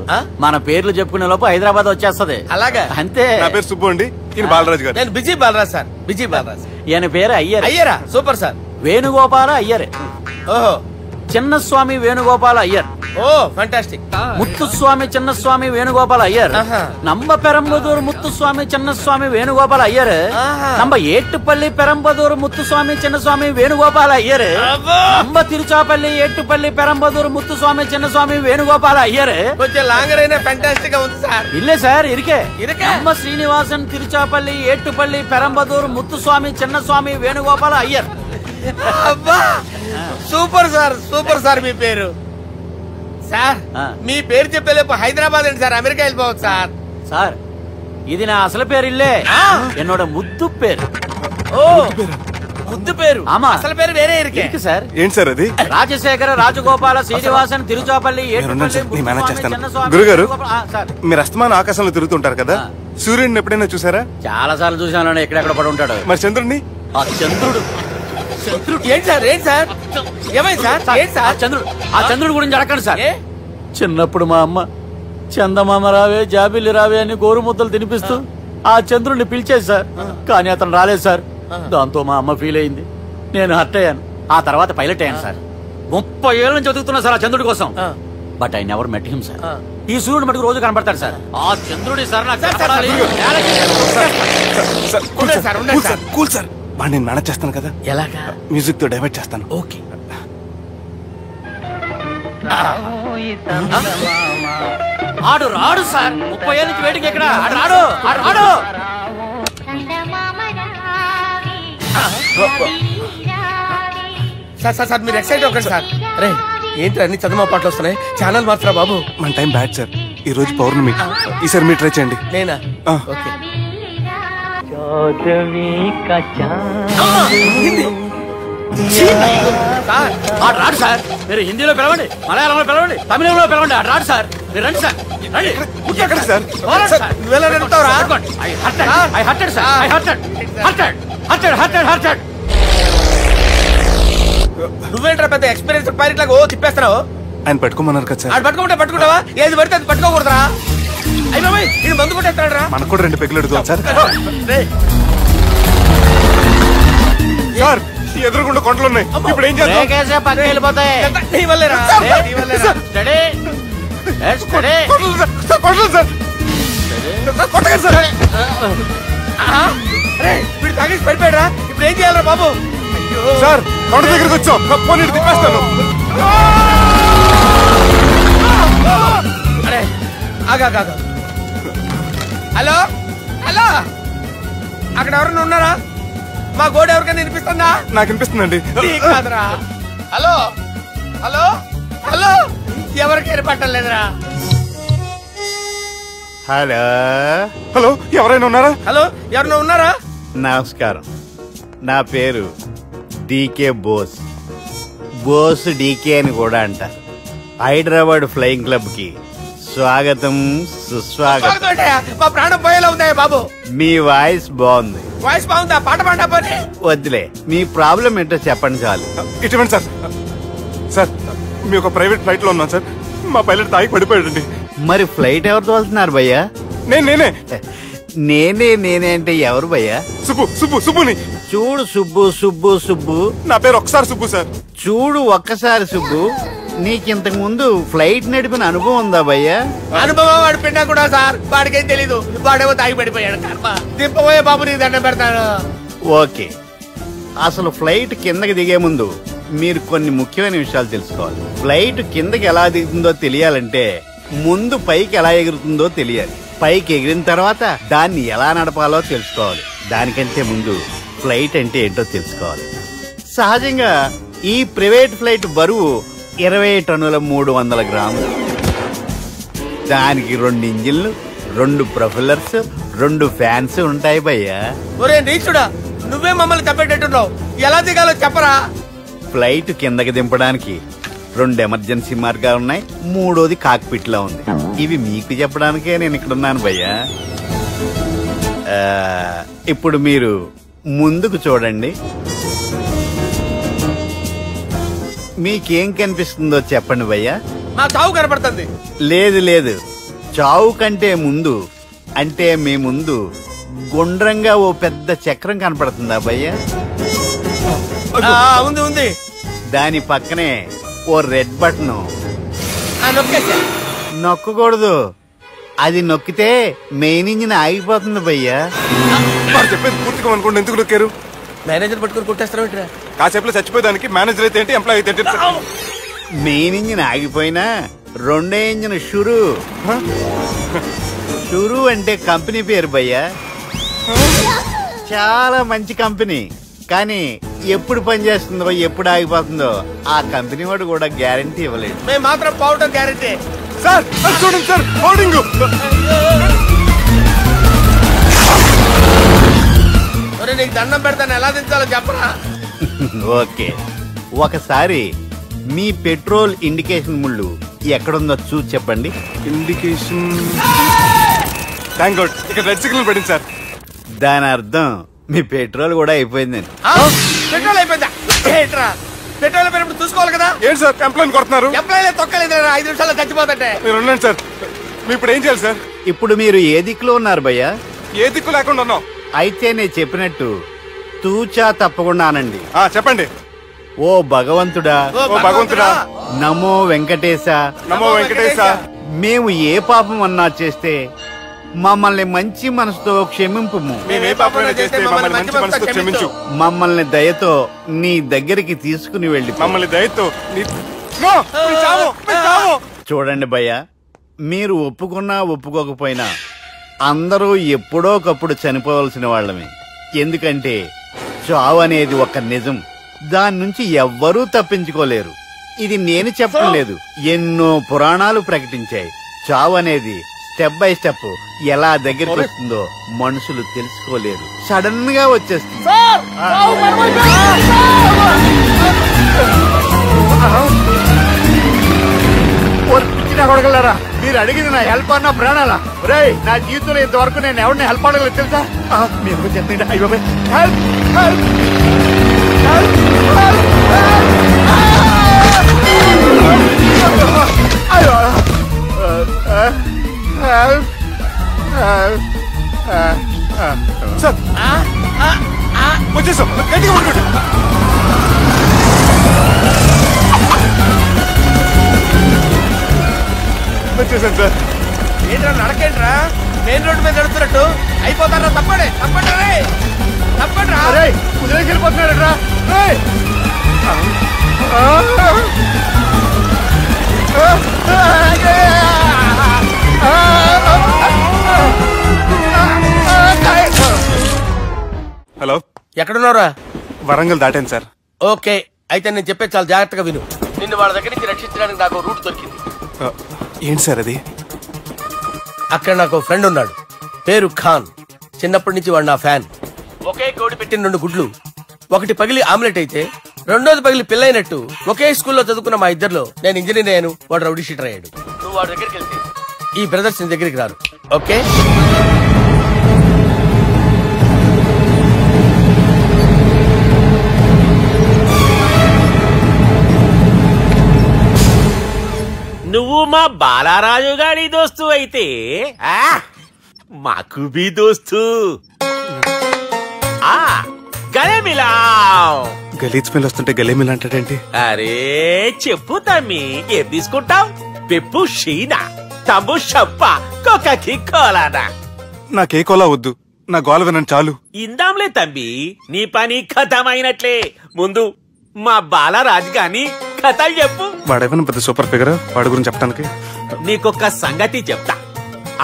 మన పేర్లు చెప్పుకునే లోపు హైదరాబాద్ వచ్చేస్తది. అలాగా? అంతే. నా పేరు సుబ్బు అండి, ఈయన బాలరాజు గారు. నేను busy Balaraj sir. Busy Balaraj. ఈయన పేరు అయ్యర్. అయ్యరా? Super sir. వేణుగోపాల అయ్యర్. ఓహో. చిన్నస్వామి వేణుగోపాల అయ్యర్. Oh fantastic. ముత్తుస్వామి చిన్నస్వామి వేణుగోపాల అయ్యర్. నంబ పెరంబదూరు ముత్తుస్వామి చిన్నస్వామి వేణుగోపాల అయ్యర్. నంబ ఏట్టుపల్లి పెరంబదూరు ముత్తుస్వామి చిన్నస్వామి వేణుగోపాల అయ్యర్. నంబ తిరుచాపల్లి ఏట్టుపల్లి పెరంబదూరు ముత్తుస్వామి చిన్నస్వామి వేణుగోపాల అయ్యర్. కొంచెం లాంగర్ అయినా ఫంటాస్టిక్ గా ఉంది సార్. ఇల్లే సార్, ఇరికే. నంబ శ్రీనివాసన్ తిరుచాపల్లి ఏట్టుపల్లి పెరంబదూరు ముత్తుస్వామి చిన్నస్వామి వేణుగోపాల అయ్యర్. అబ్బా సూపర్ సార్, సూపర్ సార్. మీ పేరు సార్, మీ పేరు చెప్పేలేపు హైదరాబాద్ అండి సార్, అమెరికా వెళ్ళిపోవచ్చు సార్. సార్ ఇది నా అసలు పేరు ఇల్లే, ఎన్నోడ ముద్దు పేరు. ఓ ముద్దు పేరు. ఆమా, అసలు పేరు వేరే ఇరికే సార్. ఏంటి సార్ అది? రాజశేఖర రాజగోపాల శ్రీనివాసన్ తిరుచాపల్లి గురుగారు, మీరు అస్తమానం ఆకాశంలో తిరుగుతుంటారు కదా, సూర్యుడిని ఎప్పుడైనా చూసారా? చాలా సార్లు చూసాను, ఎక్కడెక్కడ పడి ఉంటాడు. మరి చంద్రుడిని? ఆ చంద్రుడు. ఏంటి సార్? ఏంటి సార్? ఏమైంది సార్? ఏంటి సార్? చంద్రుడు. ఆ చంద్రుడు గురించి అడగండి సార్. చిన్నప్పుడు మా అమ్మ చందమామ రావే జాబిల్లి రావే అని గోరు ముద్దలు తినిపిస్తూ ఆ చంద్రుడిని పిలిచేది సార్, కానీ అతను రాలేదు సార్. దాంతో మా అమ్మ ఫీల్ అయింది, నేను హర్ట్ అయ్యాను. ఆ తర్వాత పైలట్ అయ్యాను సార్. 30 ఏళ్ళ నుంచి చదువుతున్నా సార్ ఆ చంద్రుడి కోసం. But I never met him sir. ఈ సూర్యుడు మటుకు రోజు కనబడతాడు సార్. ఆ చంద్రుడి సార్ నాకు కూల్ సార్, నేను మేనేజ్ చేస్తాను కదా. ఎలాగా? మ్యూజిక్ తో డైవర్ట్ చేస్తాను. ఓకే. ఆడు రాడు సార్, 30 ఏళ్ళ నుంచి వేటికి ఎక్కడ ఆడు రాడు. ఆడు రాడు. సార్ సార్ సార్ మీరు ఎక్సైట్ అవ్వకండి సార్. రే ఏంటి అన్ని చదువు పాటలు వస్తున్నాయి, ఛానల్ మార్చరా బాబు. మన టైం బ్యాడ్ సార్, ఈ రోజు పౌర్ణమి. ఈసారి మీరు ట్రై చేయండి. నేనా? ఓకే. ఆడు రాడు సార్, మీరు హిందీలో పిలవండి, మలయాళంలో పిలవండి, తమిళంలో పిలవండి, ఆడు రాడు సార్. మీరు రండి సార్, రండి. సార్ నువ్వేంట్రా పెద్ద ఎక్స్పీరియన్స్ పైరెట్ లాగా ఓ తిప్పేస్తున్నావు? ఆయన పట్టుకోమన్నారు కదా సార్. ఆడు పట్టుకుంటే పట్టుకుంటావా? ఏది పడితే అది పట్టుకోకూడదురా. అయ్యి బాబాయ్, ఇది మందు కొట్టేస్తాడు రా. మనకు కూడా 2 పెగ్గులు అడుగుతాం సార్. సార్ ఎదురుగుండా కొండలు ఉన్నాయి, ఇప్పుడు ఏం చేద్దాం? పక్కకి వెళ్ళిపోతాయి. నీ వల్లేరా? కొట్టకండి సార్. వీడు తాగేసి పడిపోయాడా? ఇప్పుడు ఏం చేయాలరా బాబు? సార్ కొండ దగ్గరికి వచ్చాం, పోనీ తిప్పేస్తాను. అరే ఆగా. హలో హలో, అక్కడ ఎవరన్నా ఉన్నారా? మా గోడ ఎవరికైనా వినిపిస్తుందా? నాకు వినిపిస్తుందండి. కాదురా. హలో హలో హలో, ఎవరికి ఏర్పట్టలేదురా? హలో హలో, ఎవరైనా ఉన్నారా? హలో, ఎవరైనా ఉన్నారా? నమస్కారం, నా పేరు డీకే బోస్. బోస్ డీకే అని కూడా అంటారు. హైదరాబాద్ ఫ్లయింగ్ క్లబ్ కి స్వాగతం సుస్వాగతం. మా ప్రాణం పోయేలా ఉందా బాబు? మీ వాయిస్ బాగుంది. వాయిస్ బాగుందా? పాట పాడా పోనీ. వద్దులే, మీ ప్రాబ్లం ఏంటో చెప్పండి చాలు. ఇటువంటి సార్, సార్ మీ ఒక ప్రైవేట్ ఫ్లైట్ లో ఉన్నాం సార్. మా పైలట్ తాగి పడిపోయాడండి. మరి ఫ్లైట్ ఎవరితో వెళ్తున్నారు భయ్యా? నేనే నేనే అంటే ఎవరు భయ్యా? సుబ్బుని. చూడు సుబ్బు, నా పేరు ఒకసారి సుబ్బు సార్. చూడు ఒక్కసారి సుబ్బు, నీకింతకు ముందు ఫ్లైట్ నడిపిన అనుభవం ఉందా భయ్యా? అనుభవం వాడు పిండా కూడా సార్, వాడికేం తెలీదు. వాడేమో తాగి పడిపోయాడు. దింపబోయే బాబు నీ దండం పెడతాను. ఓకే, అసలు ఫ్లైట్ కిందకి దిగే ముందు మీరు కొన్ని ముఖ్యమైన విషయాలు తెలుసుకోవాలి. ఫ్లైట్ కిందకి ఎలా దిగుతుందో తెలియాలంటే ముందు పైకి ఎలా ఎగురుతుందో తెలియాలి. పైకి ఎగిరిన తర్వాత దాన్ని ఎలా నడపాలో తెలుసుకోవాలి. దానికంటే ముందు ఫ్లైట్ అంటే ఏంటో తెలుసుకోవాలి. సహజంగా ఈ ప్రైవేట్ ఫ్లైట్ బరువు 20 టన్నుల 300 గ్రాములు. దానికి 2 ఇంజిన్లు, 2 ప్రొపెల్లర్స్, 2 ఫ్యాన్స్ ఉంటాయి భయ్యా. ఒరే నీచుడా, నువ్వే మమ్మల్ని తప్పేటట్టున్నావు. ఎలా దిగాలో చెప్పరా? ఫ్లైట్ కిందకి దింపడానికి 2 ఎమర్జెన్సీ మార్గాలు ఉన్నాయి. 3వది కాక్పిట్ లో ఉంది. ఇవి మీకు చెప్పడానికే నేను ఇక్కడ ఉన్నాను భయ్యా. ఇప్పుడు మీరు ముందుకు చూడండి. మీకేం కనిపిస్తుందో చెప్పండి భయ్యా. మా చావు కనపడుతుంది. లేదు, చావు కంటే ముందు అంటే మీ ముందు గుండ్రంగా ఓ పెద్ద చక్రం కనపడుతుందా భయ్యా? ఉంది. దాని పక్కనే ఓ రెడ్ బటన్. నొక్కకూడదు, అది నొక్కితే మెయిన్ ఇంజిన్ ఆగిపోతుంది భయ్యా. చెప్పేది పూర్తిగా అనుకోండి. ఎందుకు నొక్కారు? మేనేజర్ పట్టుకుని కొట్టేస్తారా? కాసేపులో చచ్చిపోయేదానికి మేనేజర్ అయితే ఏంటి, ఎంప్లాయ్ అయితే ఏంటి? మెయిన్ ఇంజిన్ ఆగిపోయినా 2వ ఇంజిన్ షురు అంటే కంపెనీ పేరు భయ్యా. చాలా మంచి కంపెనీ, కానీ ఎప్పుడు పనిచేస్తుందో ఎప్పుడు ఆగిపోతుందో ఆ కంపెనీ వాడు కూడా గ్యారంటీ ఇవ్వలేదు. మేము మాత్రం పోవటం గ్యారంటీ. సార్ చూడండి సార్, హోర్డింగ్. నీకు దండం పెడతాను, ఎలా దించాలో చెప్పరా? ఓకే, ఒకసారి మీ పెట్రోల్ ఇండికేషన్ ముళ్ళు ఎక్కడుందో చూసి చెప్పండి. ఇండికేషన్, థ్యాంక్ గాడ్, ఇక్కడ రెడ్ సిగ్నల్ పడింది సార్. దాని అర్థం మీ పెట్రోల్ కూడా అయిపోయిందండి. పెట్రోల్ అయిపోయిందా? పెట్రోల్ అయిపోయినప్పుడు చూసుకోవాలి కదా. ఏంటి సార్ ఎంప్లాయ్ కొడుతున్నారు? ఎంప్లాయ్ తొక్కలేదు, 5 నిమిషాల్లో చచ్చిపోతుంటే. మీరు ఉండండి సార్. మీరు ఇప్పుడు ఏం చేయాలి సార్? ఇప్పుడు మీరు ఏ దిక్కులో ఉన్నారు భయ్యా? ఏ దిక్కు లేకుండా ఉన్నాం. అయితే నేను చెప్పినట్టు తూచా తప్పకుండా అనండి. చెప్పండి. ఓ భగవంతుడా, నమో వెంకటేశ, నమో వెంకటేశ. మేము ఏ పాపం అన్నా చేస్తే మమ్మల్ని మంచి మనసుతో క్షమింపు. మమ్మల్ని దయతో నీ దగ్గరికి తీసుకుని వెళ్ళి మమ్మల్ని దయతో చూడండి భయ్యా, మీరు ఒప్పుకున్నా ఒప్పుకోకపోయినా అందరూ ఎప్పుడో ఒకప్పుడు చనిపోవలసిన వాళ్ళమే. ఎందుకంటే చావు అనేది ఒక నిజం, దాని నుంచి ఎవ్వరూ తప్పించుకోలేరు. ఇది నేను చెప్పడం లేదు, ఎన్నో పురాణాలు ప్రకటించాయి. చావు అనేది స్టెప్ బై స్టెప్ ఎలా దగ్గరికి వస్తుందో మనుషులు తెలుసుకోలేరు, సడన్ గా వచ్చేస్తుంది. కొడగలరా, మీరు అడిగింది నా హెల్ప్ అన్న ప్రాణాలా? రేయ్, నా జీవితంలో ఇంతవరకు నేను ఎవరిని హెల్ప్ అడగలేదు తెలుసా? మీరు చెప్పండి. అయ్యో హెల్ప్ హెల్ప్ సార్ వచ్చేసాం. గట్టిగా పట్టుకోండి. వచ్చేసాను సార్. ఏంట్రా నడకేంట్రా? మెయిన్ రోడ్డు మీద నడుస్తున్నట్టు అయిపోతారా? తప్పండి తప్పండి రే, తప్పండి రా. వెళ్ళిపోతున్నాడు రా. హలో, ఎక్కడున్నారా? వరంగల్ దాటాను సార్. ఓకే, అయితే నేను చెప్పే చాలా జాగ్రత్తగా విను. నిన్ను వాళ్ళ దగ్గర నుంచి రక్షించడానికి నాకు రూట్ దొరికింది. ఏంటి సార్ అది? అక్కడ నాకు ఫ్రెండ్ ఉన్నాడు, పేరు ఖాన్. చిన్నప్పటి నుంచి వాడు నా ఫ్యాన్. ఒకే కోడి పెట్టిన 2 గుడ్లు, ఒకటి పగిలి ఆమ్లెట్ అయితే రెండోది పగిలి పిల్లైనట్టు ఒకే స్కూల్లో చదువుకున్న మా ఇద్దరిలో నేను ఇంజనీర్ అయ్యాను, వాడు రౌడీ షీటర్ అయ్యాడు. నువ్వు వాడి దగ్గరికి వెళ్తే ఈ బ్రదర్స్ నీ దగ్గరికి రారు. ఓకే? నువ్వు మా బాలారాజు గారి దోస్తు అయితే మాకు బి దోస్తు. గలే మిలావ్. గలీజ్ స్మెల్ వస్తుంటే గలే మిల్ అంటాడేంటి? అరే చెప్పు తమ్మి, ఏం తీసుకుంటావు? పెప్పు షీనా, తమ్ము షప్ప, కొకకి కోలానా? నాకే కోలా వద్దు, నా గోల వినండి చాలు. ఇందాంలే తమ్మి, నీ పని ఖతమైనట్లే. ముందు మా బాలరాజు గాని కథలు చెప్పు. వాడేమైనా పెద్ద సూపర్ ఫిగర్, వాడి గురించి చెప్పడానికి. నీకొక సంగతి చెప్తా.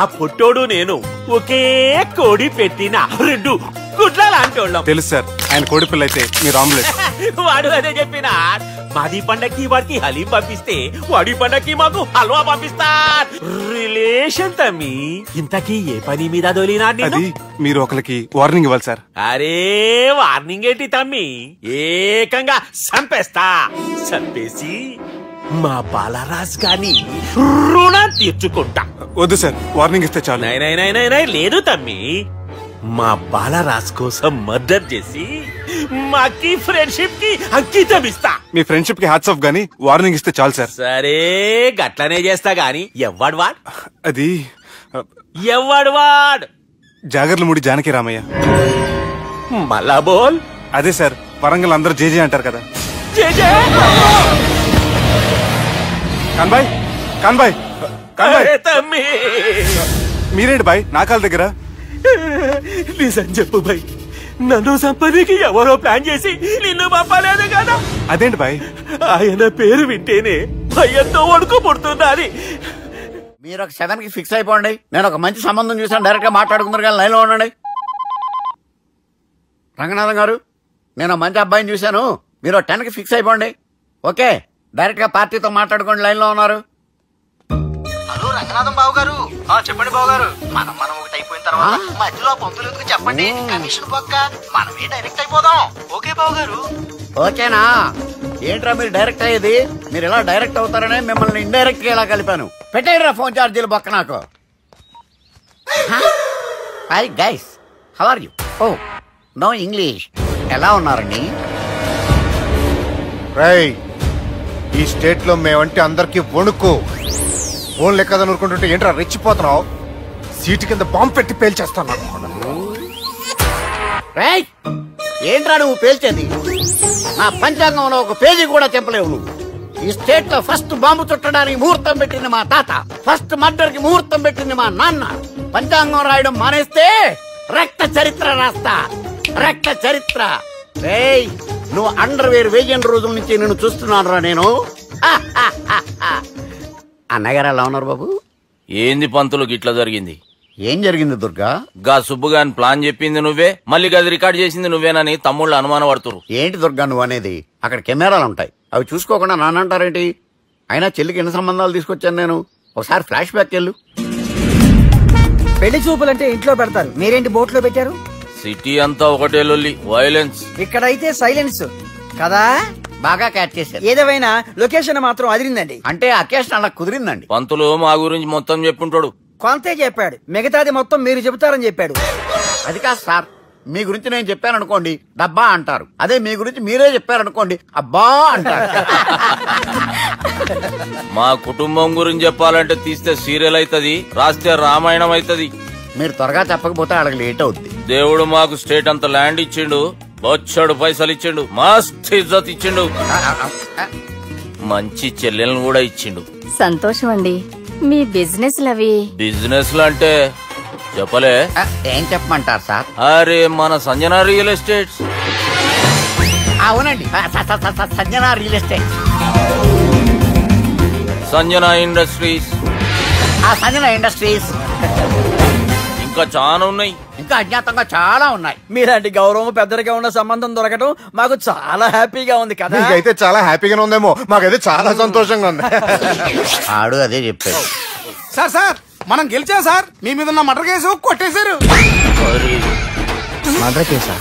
ఆ పుట్టోడు నేను ఒకే కోడి పెట్టిన 2 గుడ్ల లాంటి వాళ్ళం. తెలుసు సార్, ఆయన కోడి పిల్ల అయితే మీరు ఆమ్లెట్. వాడు అదే చెప్పిన. మాది పండక్కి వాడికి హలీం పంపిస్తే వాడి పండక్కి మాకు హల్వా పంపిస్తా. రిలేషన్ తమ్మి. ఇంతకీ ఏ పని మీద దొలినా? అది మీరు ఒకరికి వార్నింగ్ ఇవ్వాలి సార్. అరే వార్నింగ్ ఏంటి తమ్మి, ఏకంగా చంపేస్తా. చంపేసి మా బాలరాజ్ గాని రుణం తీర్చుకుంటా. వద్దు సార్, వార్నింగ్ ఇస్తే చాలు. నై లేదు తమ్మి, మా బాలరాజ్ కోసం మర్డర్ చేసి మాకి ఫ్రెండ్షిప్ కి అంకితం ఇస్తా. మీ ఫ్రెండ్షిప్ కి హ్యాట్స్ ఆఫ్ గానీ వార్నింగ్ ఇస్తే చాలు సార్. సరే గట్లనే చేస్తా గాని ఎవ్వడు వాడ్? అది ఎవ్వడు వాడ్? జాగర్లమూడి జానకి రామయ్య. మళ్ళా బోల్. అదే సార్, వరంగల్ అందరూ జేజే అంటారు కదా. జేజే కాన్బాయ్, కాన్బాయ్, కాన్బాయ్. తమ్మి మీరేంటి బాయ్ నా కాళ్ళ దగ్గర? నిజం చెప్పు బాయ్, నన్ను సంపదకి ఎవరో ప్లాన్ చేసి నిన్ను పంపలేదు కదా? అదేంటి బాయ్? ఆయన పేరు వింటేనే భయంతో వణుకు పుడుతున్నది. మీరు ఒక 7 కి ఫిక్స్ అయిపోండి. నేను ఒక మంచి సంబంధం చూసాను, డైరెక్ట్ గా మాట్లాడుకుందరు కానీ లైన్లో ఉండండి. రంగనాథం గారు, నేను మంచి అబ్బాయిని చూశాను, మీరు 10 కి ఫిక్స్ అయిపోండి. ఓకే, డైరెక్ట్ గా పార్టీతో మాట్లాడుకోండి. లైన్ లో ఉన్నారు. హలో రంగనాథం బాబు గారు. చెప్పండి బాబు గారు. మనం ఒకటి అయిపోయిన తర్వాత మధ్యలో పంతులు ఎందుకు చెప్పండి, కమిషన్ పక్క మనమే డైరెక్ట్ అయిపోదాం. ఓకే బాబు గారు? ఓకేనా? ఏంట్రా మీరు డైరెక్ట్ అయ్యేది? మీరు ఇలా డైరెక్ట్ అవుతారనే మిమ్మల్ని ఇండైరెక్ట్ గా ఇలా కలిపాను. పెట్టేయరా ఫోన్ ఛార్జీలు బొక్క నాకు. Hi guys, how are you? Oh no English. ఎలా ఉన్నారండి? రేయ్, ఈ స్టేట్ లో మేమంటే అందరికి వణుకు. ఫోన్ లెక్క నూరుకుంటుంటే ఏంట్రా రెచ్చిపోతున్నావు? సీటు కింద బాంబు పెట్టి పేల్చేస్తాను. రేయ్, ఏంట్రా నువ్వు పేల్చేది? నా పంచాంగంలో ఒక పేజీ కూడా చెప్పలేవు నువ్వు. ఈ స్టేట్ లో ఫస్ట్ బాంబు చుట్టడానికి ముహూర్తం పెట్టింది మా తాత, ఫస్ట్ మర్డర్ కి ముహూర్తం పెట్టింది మా నాన్న. పంచాంగం రాయడం మానేస్తే రక్త చరిత్ర రాస్తా, రక్త చరిత్ర. రేయ్, నువ్వు అండర్వేర్ వేయని రోజుల నుంచి నేను చూస్తున్నాను రా నేను. అన్నగారు ఎలా ఉన్నారు బాబు? ఏంది పంతులు గిట్లా జరిగింది? ఏం జరిగింది దుర్గా? గా సుబ్బుగాని ప్లాన్ చెప్పింది నువ్వే, మళ్ళీ గది రికార్డ్ చేసింది నువ్వేనని తమ్ముళ్ళు అనుమానం పడుతురు. ఏంటి దుర్గా నువ్వు అనేది? అక్కడ కెమెరాలు ఉంటాయి, అవి చూసుకోకుండా నానంటారేంటి? అయినా చెల్లికి ఎన్ని సంబంధాలు తీసుకొచ్చాను నేను. ఒకసారి ఫ్లాష్ బ్యాక్ వెళ్ళు. పెళ్లి చూపులంటే ఇంట్లో పెడతారు, మీరేంటి బోట్లో పెట్టారు? సిటీ అంతా ఒకటే లొల్లి, వైలెన్స్. ఇక్కడైతే సైలెన్స్ కదా. బాగా క్యాచ్ చేశారు. ఏదేమైనా లొకేషన్ మాత్రం అదిరిందండి. అంటే అకేషన్ అలా కుదిరిందండి. పంతులు మా గురించి మొత్తం చెప్పుంటాడు. కొంతే చెప్పాడు, మిగతాది మొత్తం మీరు చెబుతారని చెప్పాడు. అది కాదు సార్, మీ గురించి నేను చెప్పాను అనుకోండి డబ్బా అంటారు, అదే మీ గురించి మీరే చెప్పారనుకోండి అబ్బా అంటారు. మా కుటుంబం గురించి చెప్పాలంటే తీస్తే సీరియల్ అవుతుంది, రాస్తే రామాయణం అవుతుంది. మీరు త్వరగా చెప్పకపోతే వాళ్ళకి లేట్ అవుద్ది. దేవుడు మాకు స్టేట్ అంత ల్యాండ్ ఇచ్చిండు, బొచ్చడు పైసలు ఇచ్చిండు, మస్త్ ఇజ్జత్ ఇచ్చిండు, మంచి చెల్లెలను కూడా ఇచ్చిండు. సంతోషం అండి. మీ బిజినెస్ లవి బిజినెస్ లు అంటే చెప్పలే. ఏం చెప్పమంటారు సార్? అరే మన సంజన రియల్ ఎస్టేట్స్. అవునండి, Sanjana real estate, Sanjana industries, Sanjana industries, ఇంకా చాలా ఉన్నాయి. ఇంకా అజ్ఞాతంగా చాలా ఉన్నాయి. మీలాంటి గౌరవం పెద్దరిగా ఉన్న సంబంధం దొరకడం మాకు చాలా హ్యాపీగా ఉంది కదా. మీకైతే చాలా హ్యాపీగానే ఉందేమో, మాకైతే చాలా సంతోషంగా ఉంది. ఆడు అదే చెప్పాడు. సార్ సార్ మనం గెలిచాం సార్. మీ మీద ఉన్న మర్డర్ కేసు కొట్టేశారు. మర్డర్ కేసా?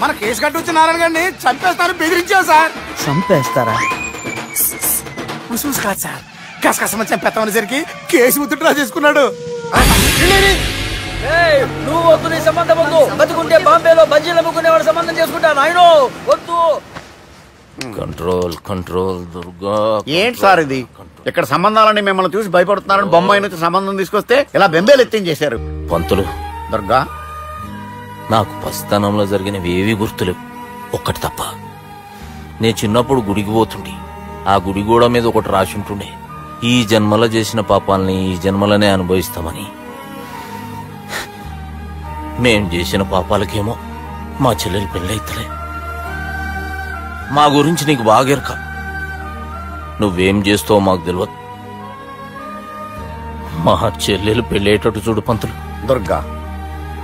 మన కేసు కట్టి వచ్చి నారాయణ గారిని చంపేస్తారు బెదిరించాం సార్. చంపేస్తారా? కాదు సార్, కసకసమని చంపేస్తామనేసరికి కేసు విత్డ్రా చేసుకున్నాడు. నువ్వు వద్దు, నీ సంబంధం వద్దు. బతుకుంటే బాంబేలో బజ్జీలు అమ్ముకునే వాడు సంబంధం చేసుకుంటా నాయనో, వద్దు. Control control Durga. ఏంటి సార్ ఇది? ఇక్కడ సంబంధాలని మిమ్మల్ని చూసి భయపడుతున్నారని బొమ్మాయి నుంచి సంబంధం తీసుకొస్తే ఇలా బెంబేలు ఎత్తించేశారు. పంతులు దుర్గా, నాకు పసితనంలో జరిగినవి ఏవి గుర్తులేవు, ఒక్కటి తప్ప. నేను చిన్నప్పుడు గుడికి పోతుండే, ఆ గుడి గోడ మీద ఒకటి రాసి ఉంటుండే, ఈ జన్మలో చేసిన పాపాలని ఈ జన్మలనే అనుభవిస్తామని. మేం చేసిన పాపాలకేమో మా చెల్లెలు పెళ్ళైతలే. మా గురించి నీకు బాగెరక, నువ్వేం చేస్తావో మాకు తెలియదు. మా చెల్లెలు పెళ్ళేటట్టు చూడు పంతులు. దుర్గా,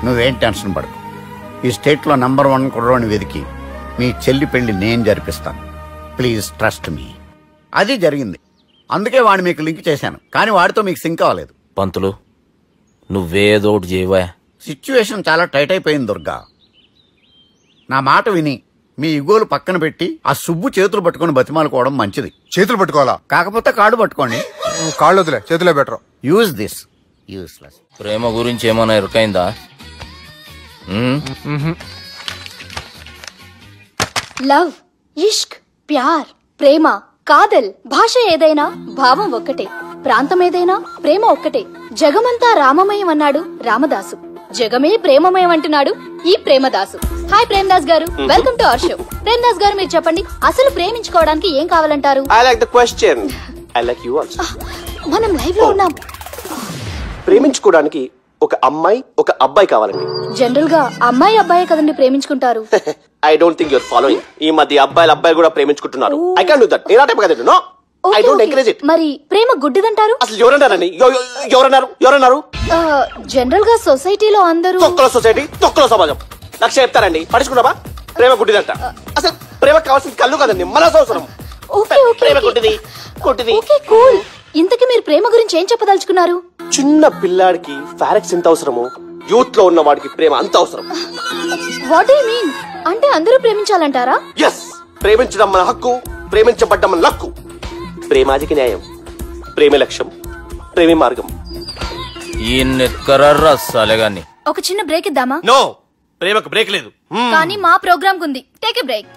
నువ్వేం టెన్షన్ పడకు. ఈ స్టేట్ లో నంబర్ 1 కుర్రోని వెతికి మీ చెల్లి పెళ్లి నేను జరిపిస్తాను. Please trust me. అది జరిగింది, అందుకే వాడిని మీకు లింక్ చేశాను, కానీ వాడితో మీకు సింక్ అవ్వలేదు. పంతులు నువ్వేదో ఒకటి చేయవా. సిచ్యువేషన్ చాలా టైట్ అయిపోయింది దుర్గా. నా మాట విని మీ ఇగోలు పక్కన పెట్టి ఆ సుబ్బు చేతులు పట్టుకుని బతిమాలుకోవడం మంచిది. చేతులు పట్టుకోవాలా? కాకపోతే కాడు పట్టుకోండి. కాళ్ళు వదిలే, చేతులే బెటర్. Use this. యూస్లెస్. ప్రేమ గురించి ఏమైనా ఎరుకైందా? లవ్, ఇష్క్, ప్యార్, ప్రేమ, కాదల్, భాష ఏదైనా భావం ఒక్కటే, ప్రాంతం ఏదైనా ప్రేమ ఒక్కటే. జగమంతా రామమయం అన్నాడు రామదాసు, జగమే ప్రేమమయం అంటున్నాడు ఈ ప్రేమదాసు. హాయ్ ప్రేమదాస్ గారు, welcome to our show. Premadasa గారు, మీరు చెప్పండి, అసలు ప్రేమించుకోవడానికి ఏం కావాలంటారు? I like the question. I like you also. మనం లైవ్ లో ఉన్నాం. ప్రేమించుకోవడానికి ఒక అమ్మాయి ఒక అబ్బాయి కావాలండి. జనరల్ గా అమ్మాయి అబ్బాయే కదండి ప్రేమించుకుంటారు. I don't think you're following. ఈ మధ్య అబ్బాయిలు కూడా ప్రేమించుకుంటున్నారు. I can't do that. నేను ఆ టైప్ కదండి. No. I don't encourage it. మరి ప్రేమ గుడ్డిదంటారు? అసలు ఎవరన్నారండి? ఎవరన్నారు? జనరల్ గా సొసైటీలో అందరూ తొక్కలో సొసైటీ, తొక్కలో సమాజం. నాకు చెప్తారండి, పడుచుకున్నావా? ప్రేమ గుడ్డిదంట. అసలు ప్రేమ కావాల్సిన కళ్ళు కదండి, మనసు అవసరం. ప్రేమ గుడ్డిది. కూల్. ఇంతకీ మీరు ప్రేమ గురించి ఏం చెప్పదలుచుకున్నారు? చిన్న పిల్లాడికి ఫారెక్స్ ఎంత అవసరమో యూత్ లో ఉన్న వాడికి ప్రేమ అంత అవసరం. What you mean? అంటే అందరూ ప్రేమించాలంటారా? ఎస్, ప్రేమించడం మన హక్కు, ప్రేమించబడ్డం మన లక్కు. ప్రేమాదికి న్యాయం, ప్రేమ లక్ష్యం, ప్రేమ మార్గం. ఈ నెత్కరర్రా సాలెగాన్ని. ఒక చిన్న బ్రేక్ ఇద్దామా? నో, ప్రేమకు బ్రేక్ లేదు. కానీ మా ప్రోగ్రామ్ ఉంది, టేక్ ఎ బ్రేక్.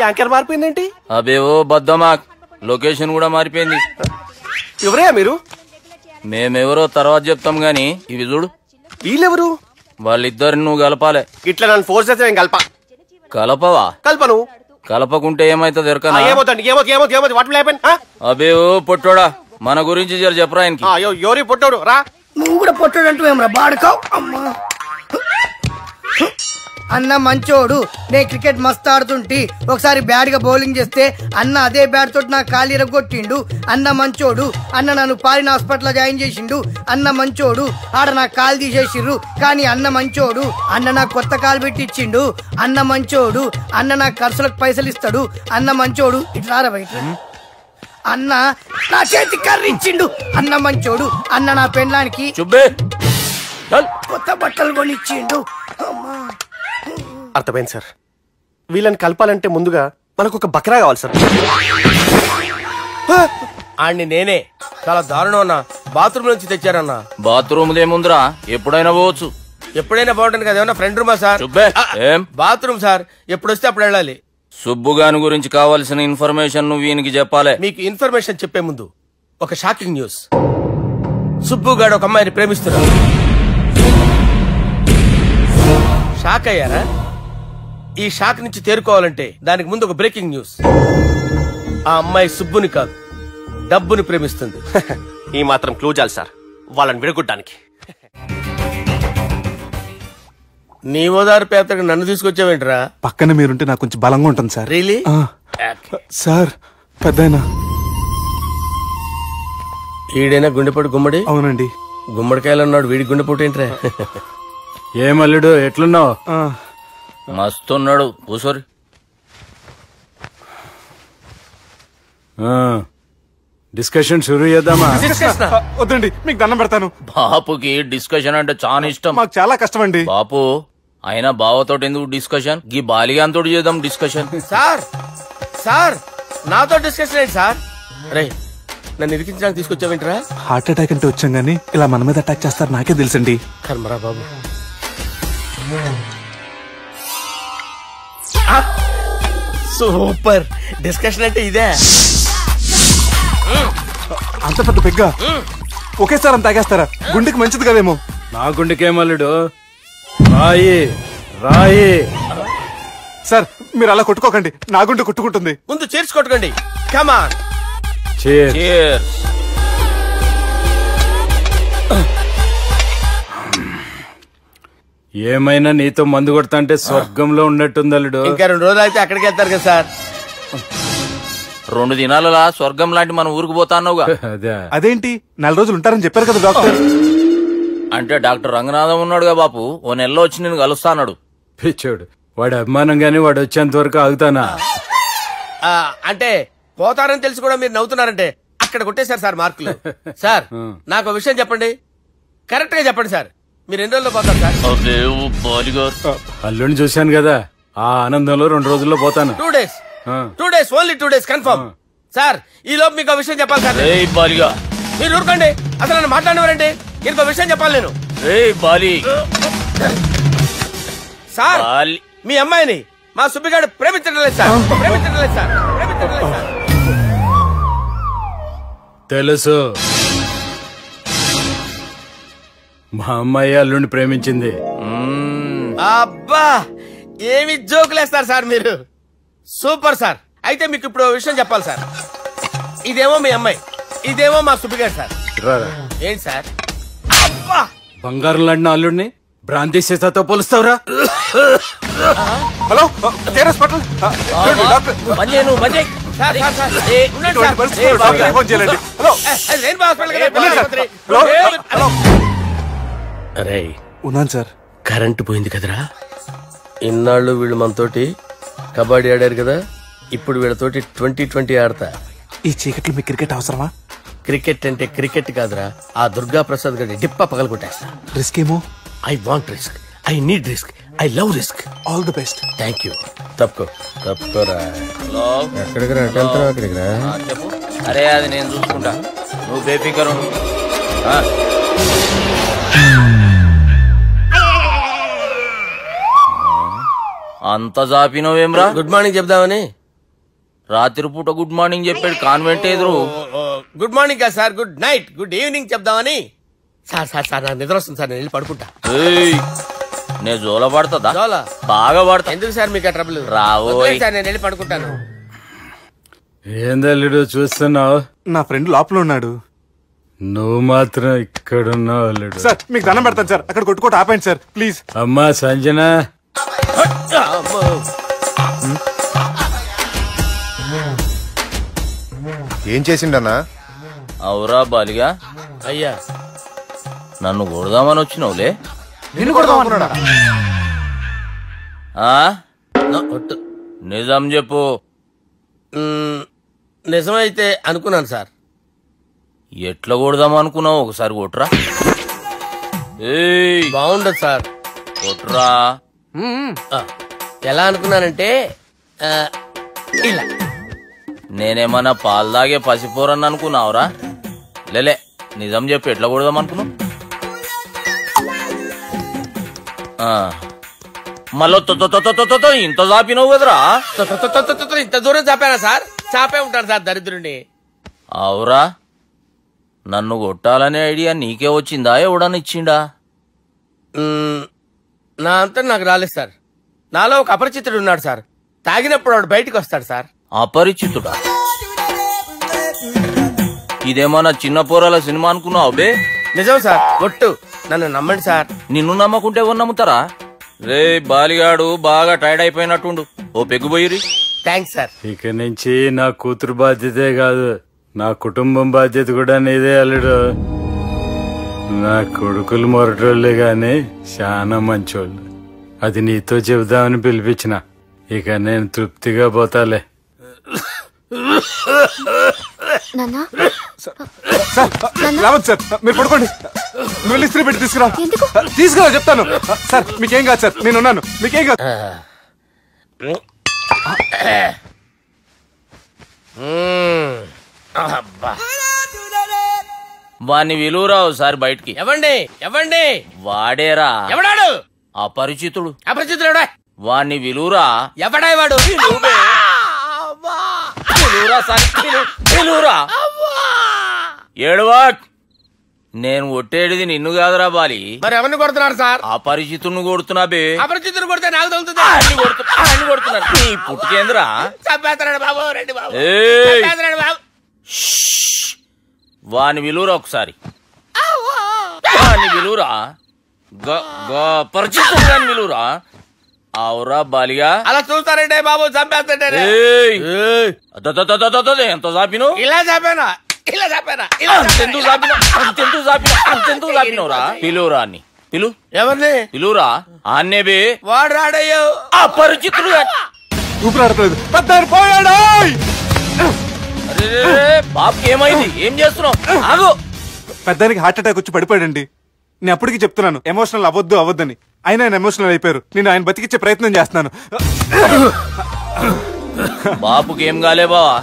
యాంకర్ మారిపోయిందేంటి? అబేవో బద్దమా, లొకేషన్ కూడా మారిపోయింది. ఎవరయ్యా మీరు? మేమెవరో తర్వాత చెప్తాం గాని ఇవి చూడు. వీళ్ళెవరు? వాళ్ళిద్దరిని నువ్వు కలపాలే. ఇట్లా నన్ను ఫోర్స్ చేస్తే నేను కలపవా? కల్పను. కలపకుంటే ఏమైతుంది ఎరకనా? అబేవో పొట్టోడా, మన గురించి జర చెప్పరా ఆయనకి. ఎవరి పొట్టోడు రా. నువ్వు కూడా పొట్టాడు అంటూ ఏమరా బాడుకావు. అమ్మా అన్న మంచోడు, నేను క్రికెట్ మస్తు ఆడుతుంటి, ఒకసారి బ్యాట్ గా బౌలింగ్ చేస్తే అన్న అదే బ్యాట్ తోటి నా కాలు ఇరగొట్టిండు. అన్న మంచోడు, అన్న నన్ను పాలిన హాస్పిటల్ లో జాయిన్ చేసిండు. అన్న మంచోడు, ఆడ నా కాలు తీసేసిర్రు, కానీ అన్న మంచోడు, అన్న నాకు కొత్త కాలు పెట్టిచ్చిండు. అన్న మంచోడు, అన్న నాకు ఖర్చులకు పైసలు ఇస్తాడు. అన్న మంచోడు, ఇట్లా బయట అన్న నా చేతి కర్రీ ఇచ్చిండు. అన్న మంచోడు, అన్న నా పెళ్ళానికి కొత్త బట్టలు కొనిచ్చిండు. అర్థమైంది సార్. వీళ్ళని కలపాలంటే ముందుగా మనకు ఒక బక్రా కావాలి సార్. ఆడిని నేనే చాలా దారుణం అన్నా, బాత్రూమ్ నుంచి తెచ్చారన్నా. బాత్రూమ్ ఏముందిరా, ఎప్పుడైనా పోవచ్చు. ఎప్పుడైనా బాగుంటుంది కదా, ఏమన్నా ఫ్రెండ్ రూమా సార్? ఏం బాత్రూమ్ సార్, ఎప్పుడొస్తే అప్పుడు వెళ్ళాలి. సుబ్బుగాని గురించి కావాల్సిన ఇన్ఫర్మేషన్ నువ్వు ఈయనకి చెప్పాలి. మీకు ఇన్ఫర్మేషన్ చెప్పే ముందు ఒక షాకింగ్ న్యూస్. సుబ్బుగాడు ఒక అమ్మాయిని ప్రేమిస్తున్నాడు. షాక్ అయ్యారా? ఈ షాక్ నుంచి తేరుకోవాలంటే దానికి ముందు ఒక బ్రేకింగ్ న్యూస్. ఆ అమ్మాయి సుబ్బుని కాదు, డబ్బుని ప్రేమిస్తుంది. ఈ మాత్రం క్లూ చాలు సార్ వాళ్ళని విడగొట్టడానికి. నీ ఓదారు పేపర్కి నన్ను తీసుకొచ్చావేంట్రా? పక్కన మీరుంటే నాకు కొంచెం బలంగా ఉంటుంది సార్. రియలీ? సార్ పెద్దయినా ఈడైనా గుండెపోటు గుమ్మడి? అవునండి. గుమ్మడికాయలు ఉన్నాడు, వీడి గుండెపోటు ఏంట్రా? ఏమల్లుడు ఎట్లున్నావు? మస్తున్నాడు. కూసోరి. డిస్కషన్ షురూ చేద్దామా? వద్దండి, మీకు దండం పెడతాను. బాపుకి డిస్కషన్ అంటే చాలా ఇష్టం. మాకు చాలా కష్టం అండి. బాపు అయినా బావతో ఎందుకు డిస్కషన్? గీ బాలిగాంతో చేద్దాం డిస్కషన్. సార్ సార్ నాతో డిస్కషన్ ఏంటి సార్? రే నన్ను ఇరికించడానికి తీసుకొచ్చావేంట్రా? హార్ట్ అటాక్ అంటే వచ్చాం గానీ ఇలా మన మీద అటాక్ చేస్తారు నాకే తెలుసండి. కర్మరా బాబు. సూపర్. డిస్కషన్ అంటే ఇదే. అంత పెద్ద పెగ్గ ఒకేసారి అంత తాగేస్తారా? గుండెకి మంచిది కదేమో. నా గుండెకేమల్లుడు రాయి రాయి. సార్ మీరు అలా కొట్టుకోకండి, నా గుండె కొట్టుకుంటుంది. ముందు చేర్చి కొట్టుకోండి. కమాన్. ఏమైనా నీతో మందు కొడతా అంటే స్వర్గంలో ఉన్నట్టుంది అల్లుడు. ఇంకా 2 రోజులు అయితే అక్కడికి వెళ్తారు కదా సార్. 2 దినాలలా స్వర్గం లాంటి మనం ఊరికి పోతా అన్నావుగా. అదేంటి 4 రోజులు ఉంటారని చెప్పారు కదా డాక్టర్. అంటే డాక్టర్ రంగనాథం ఉన్నాడుగా బాపు, ఓ నెలలో వచ్చి నేను కలుస్తా అన్నాడు. పిచ్చోడు, వాడు అభిమానం గాని వాడు వచ్చేంత వరకు ఆగుతానా? అంటే పోతారని తెలిసి కూడా మీరు నవ్వుతున్నారంటే అక్కడ కొట్టేశారు సార్ మార్కులు. సార్ నాకు విషయం చెప్పండి, కరెక్ట్ గా చెప్పండి సార్. మీరు ఎన్ని రోజుల్లో పోతారు సార్? అల్లుడిని చూశాను కదా, ఆ ఆనందంలో 2 రోజుల్లో పోతాను. 2 days. 2 days, only 2 days confirm. Sir ఈ లోపు మీకు విషయం చెప్పాలి సార్. మీరు ఊరుకోండి, అసలు నన్ను మాట్లాడినవారండి. ఇంకో విషయం చెప్పాలి నేను. సార్ మీ అమ్మాయిని మా సుబ్బిగాడు ప్రేమించడం లేదు సార్. ప్రేమించడం లేదు సార్. ప్రేమించడం లేదు సార్. తెలుసు, మా అమ్మాయి అల్లుడిని ప్రేమించింది. అబ్బా ఏమి జోకులేస్తారు సార్ మీరు. Super sir. అయితే మీకు ఇప్పుడు విషయం చెప్పాలి సార్. ఇదేమో మీ అమ్మాయి, ఇదేమో మా సుబ్బిగాడు సార్. ఏంటి సార్? అబ్బా బంగారం లాంటి అల్లుడిని భ్రాంతి సీతతో పోలుస్తావురా? హలో హాస్పిటల్ ఉన్నాను సార్. కరెంటు పోయింది కదరా. ఇన్నాళ్ళు వీళ్ళు మనతోటి కబడ్డీ ఆడారు కదా, ఇప్పుడు వీళ్ళతోటి 2020 ఆడతా. ఈ చీకట్లో మీ క్రికెట్ అవసరమా? క్రికెట్ అంటే క్రికెట్ కాదురా, ఆ దుర్గా ప్రసాద్ గారి డిప్ప పగల కొట్టేస్తా. రిస్క్ ఏమో. I want risk, I need risk, I love risk. All the best. Thank you. తప్పుకోరా. ఎక్కడికి రా? వెళ్తారా? అక్కడికి రా. చెప్పు. అరే అది నేను చూసుకుంటా, నువ్వు బేఫికర్ ఉండు. అంత జాపినవేమ్రా? గుడ్ మార్నింగ్ చెప్దామని. రాత్రి పూట గుడ్ మార్నింగ్ చెప్పాడు కాన్వెంట్ ఎదురు. గుడ్ మార్నింగ్ కాదు sir, good night, good evening చెప్దామని. సార్ సార్ సార్ నాకు నిద్ర వస్తుంది సార్, నేను వెళ్ళి పడుకుంటా. నేను జోల పడుతుందా? జోల బాగా పడతా. ఎందుకు సార్ మీకు ట్రబుల్? రావు సార్, నేను వెళ్ళి పడుకుంటాను. ఏందల్లుడు చూస్తున్నావు? నా ఫ్రెండ్ లోపల ఉన్నాడు. నువ్వు మాత్రం ఇక్కడున్నావు అల్లుడు. సార్ మీకు దండం పెడతాను సార్, అక్కడ కొట్టుకోట ఆపండి సార్ ప్లీజ్. అమ్మా సంజన, ఏం చేసిండన్నా? అవురా బాలిగా, అయ్యా నన్ను కొడదామని వచ్చినావులే. నిన్ను కొడదామన్నాడా? నిజం చెప్పు. నిజమైతే అనుకున్నాను సార్. ఎట్లా కొడదాం అనుకున్నావు? ఒకసారి కొట్రా. బాగుండదు సార్. కొట్రా. ఎలా అనుకున్నానంటే ఇలా. నేనేమన్నా పాలు తాగే పసిపోరని అనుకున్నావురా? లేలే, నిజం చెప్పు, ఎట్లా కొడదాం అనుకున్నావు? మళ్ళీ ఇంత చాపినావు కదరా? ఇంత దూరం చాపానా సార్? చాపే ఉంటాను సార్ దరిద్రుడిని. అవురా, నన్ను కొట్టాలనే ఐడియా నీకే వచ్చిందా? ఎవడన్నా ఇచ్చిండా? నా అంతా నాకు రాలేదు సార్. నాలో ఒక అపరిచితుడు ఉన్నాడు సార్. తాగినప్పుడు వాడు బయటికి వస్తాడు సార్. అపరిచితుడా? ఇదేమన్నా చిన్న పోరాల సినిమా అనుకున్నావు బే? నిజం సార్, ఒట్టు, నన్ను నమ్మండి సార్. నిన్ను నమ్మకుంటే ఎవరు నమ్ముతారా? రే బాలిగాడు బాగా టైర్డ్ అయిపోయినట్టుండు, ఓ పెగ్గుబోయిరి. Thanks sir. ఇక నుంచి నా కూతురు బాధ్యతే కాదు, నా కుటుంబం బాధ్యత కూడా నీదే అల్లుడు. నా కొడుకులు మొరటోళ్లే గాని చాలా మంచోళ్ళు. అది నీతో చెబుదామని పిలిపించిన. ఇక నేను తృప్తిగా పోతాలే. రావద్దు సార్, మీరు పడుకోండి. నువ్వు ఇస్త్రీ పెట్టి తీసుకురా చెప్తాను. సార్ మీకేం కాదు సార్, నేనున్నాను, మీకేం కాదు. వాణ్ణి విలువరా ఒకసారి బయటికి. ఎవండి వాడేరా. ఎవడాడు? అపరిచితుడు. అపరిచితుడు వాణ్ణి విలువరా. ఎవడాయి వాడు? విలువరా. ఏడవా. నేను ఒట్టేడిది నిన్ను కాదురా బాలి. మరి ఎవరిని కొడుతున్నారు సార్? అపరిచితుడిని కొడుతున్నా బే. అపరిచితుడు కొడితే నాకు తగులుతుంది. కొడుతున్నారు నీ పుట్టుకేంద్రా. చంపేస్తాడు బాబు, రండి బాబు. వాని విలువరా ఒకసారి. వాని విలువరా. పరిచితుడు అని విలువరా. అవురా బాలిగా. అలా చూస్తారంటే బాబు, చంపేస్తాడే. ఎంత చాపిను? ఇలా చాపానా? ఇలా చాపానా? అంతెందుకు చాపినవురా? పిలువురా అని. పిలు. ఎవరిని పిలువురా. ఆన్నే బే. వాడు రాడయ్యో. అపరిచితుడు. ఊపిరాడట్లేదు. పెద్దాయన పోయాడు. బాబుకి ఏమైంది? ఏం చేస్తున్నావు? ఆగు. పెద్దానికి హార్ట్ అటాక్ వచ్చి పడిపోయాడండి. నేను అప్పటికి చెప్తున్నాను ఎమోషనల్ అవ్వద్దని. అయినా ఆయన ఎమోషనల్ అయిపోయారు. నేను ఆయన బతికిచ్చే ప్రయత్నం చేస్తున్నాను. బాబుకి ఏం కాలే బావా?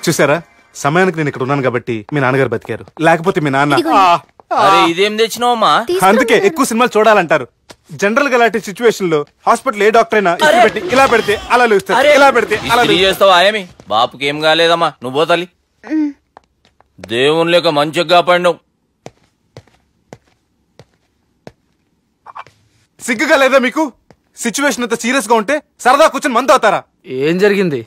చూసారా, సమయానికి నేను ఇక్కడ ఉన్నాను కాబట్టి మీ నాన్నగారు బతికారు. లేకపోతే మీ నాన్న. అరే ఇదేం తెచ్చినావమ్మా? అందుకే ఎక్కువ సినిమాలు చూడాలంటారు. జనరల్ గా అలాంటి సిచ్యువేషన్ లో హాస్పిటల్ ఏ డాక్టర్ అయినా పెట్టి ఇలా పెడితే అలా లేస్తారు, ఇలా పెడితే అలా చేస్తావా ఏమి? బాపుకి ఏం కాలేదమ్మా, నువ్వు పోతాలి. దేవుని లేక మంచిగా పడినావు. సిగ్గుగా లేదా మీకు? సిచ్యువేషన్ అంత సీరియస్ గా ఉంటే సరదా కూర్చొని మందు అవుతారా? ఏం జరిగింది?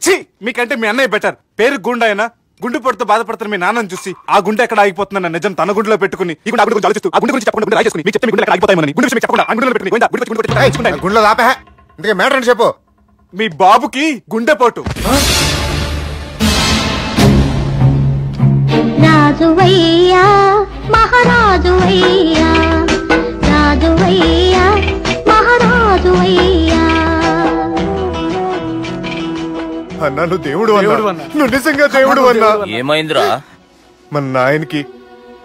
మీకంటే మీ అన్నయ్య బెటర్. పేరు గుండె అయినా గుండె పొడితో బాధపడుతున్న మీ నాన్నని చూసి ఆ గుండె ఎక్కడ ఆగిపోతుందన్న నిజం తన గుండెలో పెట్టుకుని ఈ గుండె గురించి ఆలోచిస్తూ ఆ గుండె గురించి చెప్పకుండా రాజేసుకుని మీకు చెప్తే మీ గుండె ఆగిపోతాయని గుండె విషయం చెప్పకుండా ఆ గుండెలో పెట్టుకుని గుండెలో ఆపే. ఇందుకే మ్యాటర్ అని చెప్పు. మీ బాబుకి గుండెపోటు. రాజువయ్యా మహారాజువయ్యా, రాజువయ్యా మహారాజువయ్యా. అన్నా నువ్వు దేవుడు అన్నా, నువ్వు నిజంగా దేవుడు అన్నా. ఏమైందిరా? మన నాయనకి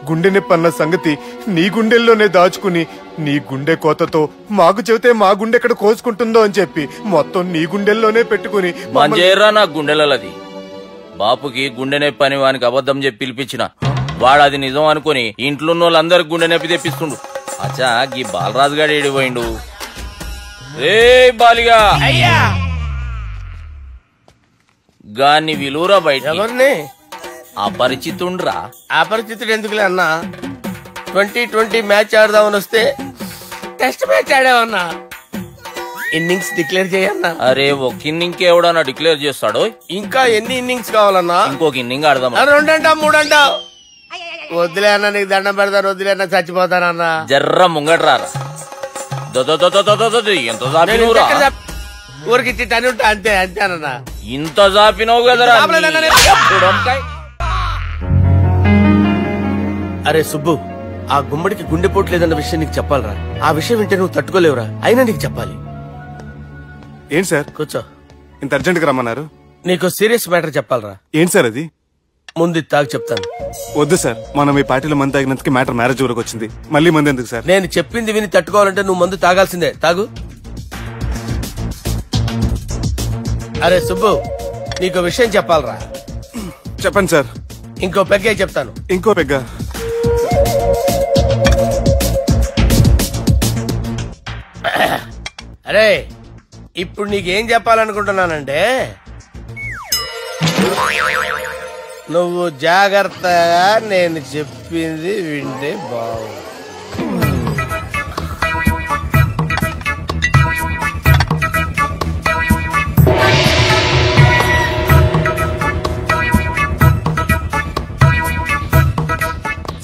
గుండె నొప్పి అన్న సంగతి నీ గుండెల్లోనే దాచుకుని నీ గుండె కోతతో మాకు చెబితే మా గుండె ఎక్కడ కోసుకుంటుందో అని చెప్పి మొత్తం నీ గుండెల్లోనే పెట్టుకుని మంజేరా నా గుండెలది. బాపుకి గుండె నొప్పి అని వానికి అబద్ధం చెప్పి పిలిపించిన వాడు అది నిజం అనుకుని ఇంట్లో ఉన్న వాళ్ళందరికి గుండె నొప్పి తెప్పిస్తుండు. అచ్చా గీ బాలరాజు గారు ఏడిపోయిండు. రే బాలిగా అయ్యా గాన్ని విలువరా బయట. ఎవరిని? అపరిచితుండ్రా. అపరిచితుడు ఎందుకులే అన్నా, 2020 మ్యాచ్ ఆడదామని వస్తే టెస్ట్ మ్యాచ్ ఆడామన్నా. ఇన్నింగ్స్ డిక్లేర్ చేయన్నా. అరే ఒక ఇన్నింగ్ ఎవడన్నా డిక్లేర్ చేస్తాడు? ఇంకా ఎన్ని ఇన్నింగ్స్ కావాలన్నా? ఇంకొక ఇన్నింగ్ ఆడదాం. 2 అంటావు 3 అంటావు. వద్దులే అన్న, నీకు దండం పెడతాను, వద్దులే అన్న, చచ్చిపోతానన్నా. జర్ర ముంగట్రారా. ఎంత జాపినవురా? ఊరికి టని ఉంటా అంతే అంతేనన్నా. ఇంత జాపినవు కదరా. అరే సుబ్బు, ఆ గుమ్మడికి గుండెపోటు లేదన్న విషయం నీకు చెప్పాలరా. ఆ విషయం వింటే నువ్వు తట్టుకోలేవురా, అయినా నీకు చెప్పాలి. ఏంటి సార్? కూర్చో. ఇంత అర్జెంట్ గా రమ్మన్నారు? నీకు సీరియస్ మ్యాటర్ చెప్పాలరా. ఏంటి సార్ అది? ముందు తాగు చెప్తాను. వద్దు సార్, మనం ఈ పార్టీలో మందు తాగినందుకు మ్యాటర్ మ్యారేజ్ వరకు వచ్చింది. మళ్ళీ మంది ఎందుకు సార్? నేను చెప్పింది విని తట్టుకోవాలంటే నువ్వు మందు తాగాల్సిందే. తాగు. అరే సుబ్బు, నీకు విషయం చెప్పాలరా. చెప్పండి సార్. ఇంకో పెగ్గే చెప్తాను. ఇంకో పెగ్గా? అరే ఇప్పుడు నీకేం చెప్పాలనుకుంటున్నానంటే, నువ్వు జాగ్రత్తగా నేను చెప్పింది వింటే బాగు.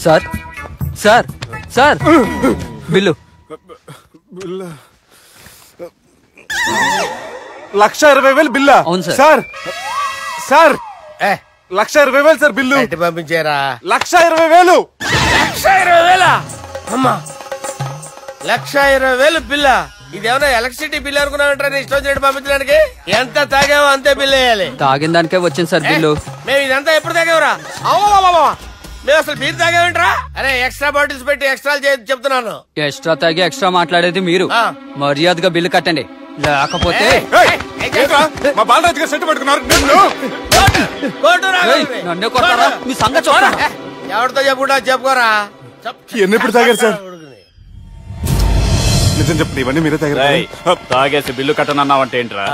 సార్ సార్ సార్ బిల్లు 1,20,000 బిల్లా? అవును సార్. Sir sir 1,20,000 sir bill. పంపించారా? 1,20,000. 1,20,000 అమ్మా, 1,20,000 బిల్లా? ఇదేమన్నా ఎలక్ట్రిసిటీ బిల్ అనుకున్నామంటారా? ఇష్టం వచ్చినట్టు పంపించడానికి ఎంత తాగామో అంతే బిల్ వేయాలి. తాగిన దానికే వచ్చింది సార్ బిల్లు. మేము ఇదంతా ఎప్పుడు తాగామరా? మేము అసలు బీర్ తాగామంటారా? అరే ఎక్స్ట్రా బాటిల్స్ పెట్టి ఎక్స్ట్రా చెప్తున్నాను. ఎక్స్ట్రా తాగి ఎక్స్ట్రా మాట్లాడేది మీరు. మర్యాదగా బిల్లు కట్టండి, లేకపోతే మా బాలరాజు గారు సెట్ పట్టుకున్నారు. నన్నే కొట్టారా? మీ సంగతి చూడరా? ఎవరితో చెప్పుకుంటా చెప్పుకోరా. ఎన్నెప్పుడు తాగారు సార్? నిజం చెప్తే ఇవన్నీ మీరే తాగారు. తాగేసి బిల్లు కట్టనన్నావంటే ఏంట్రా?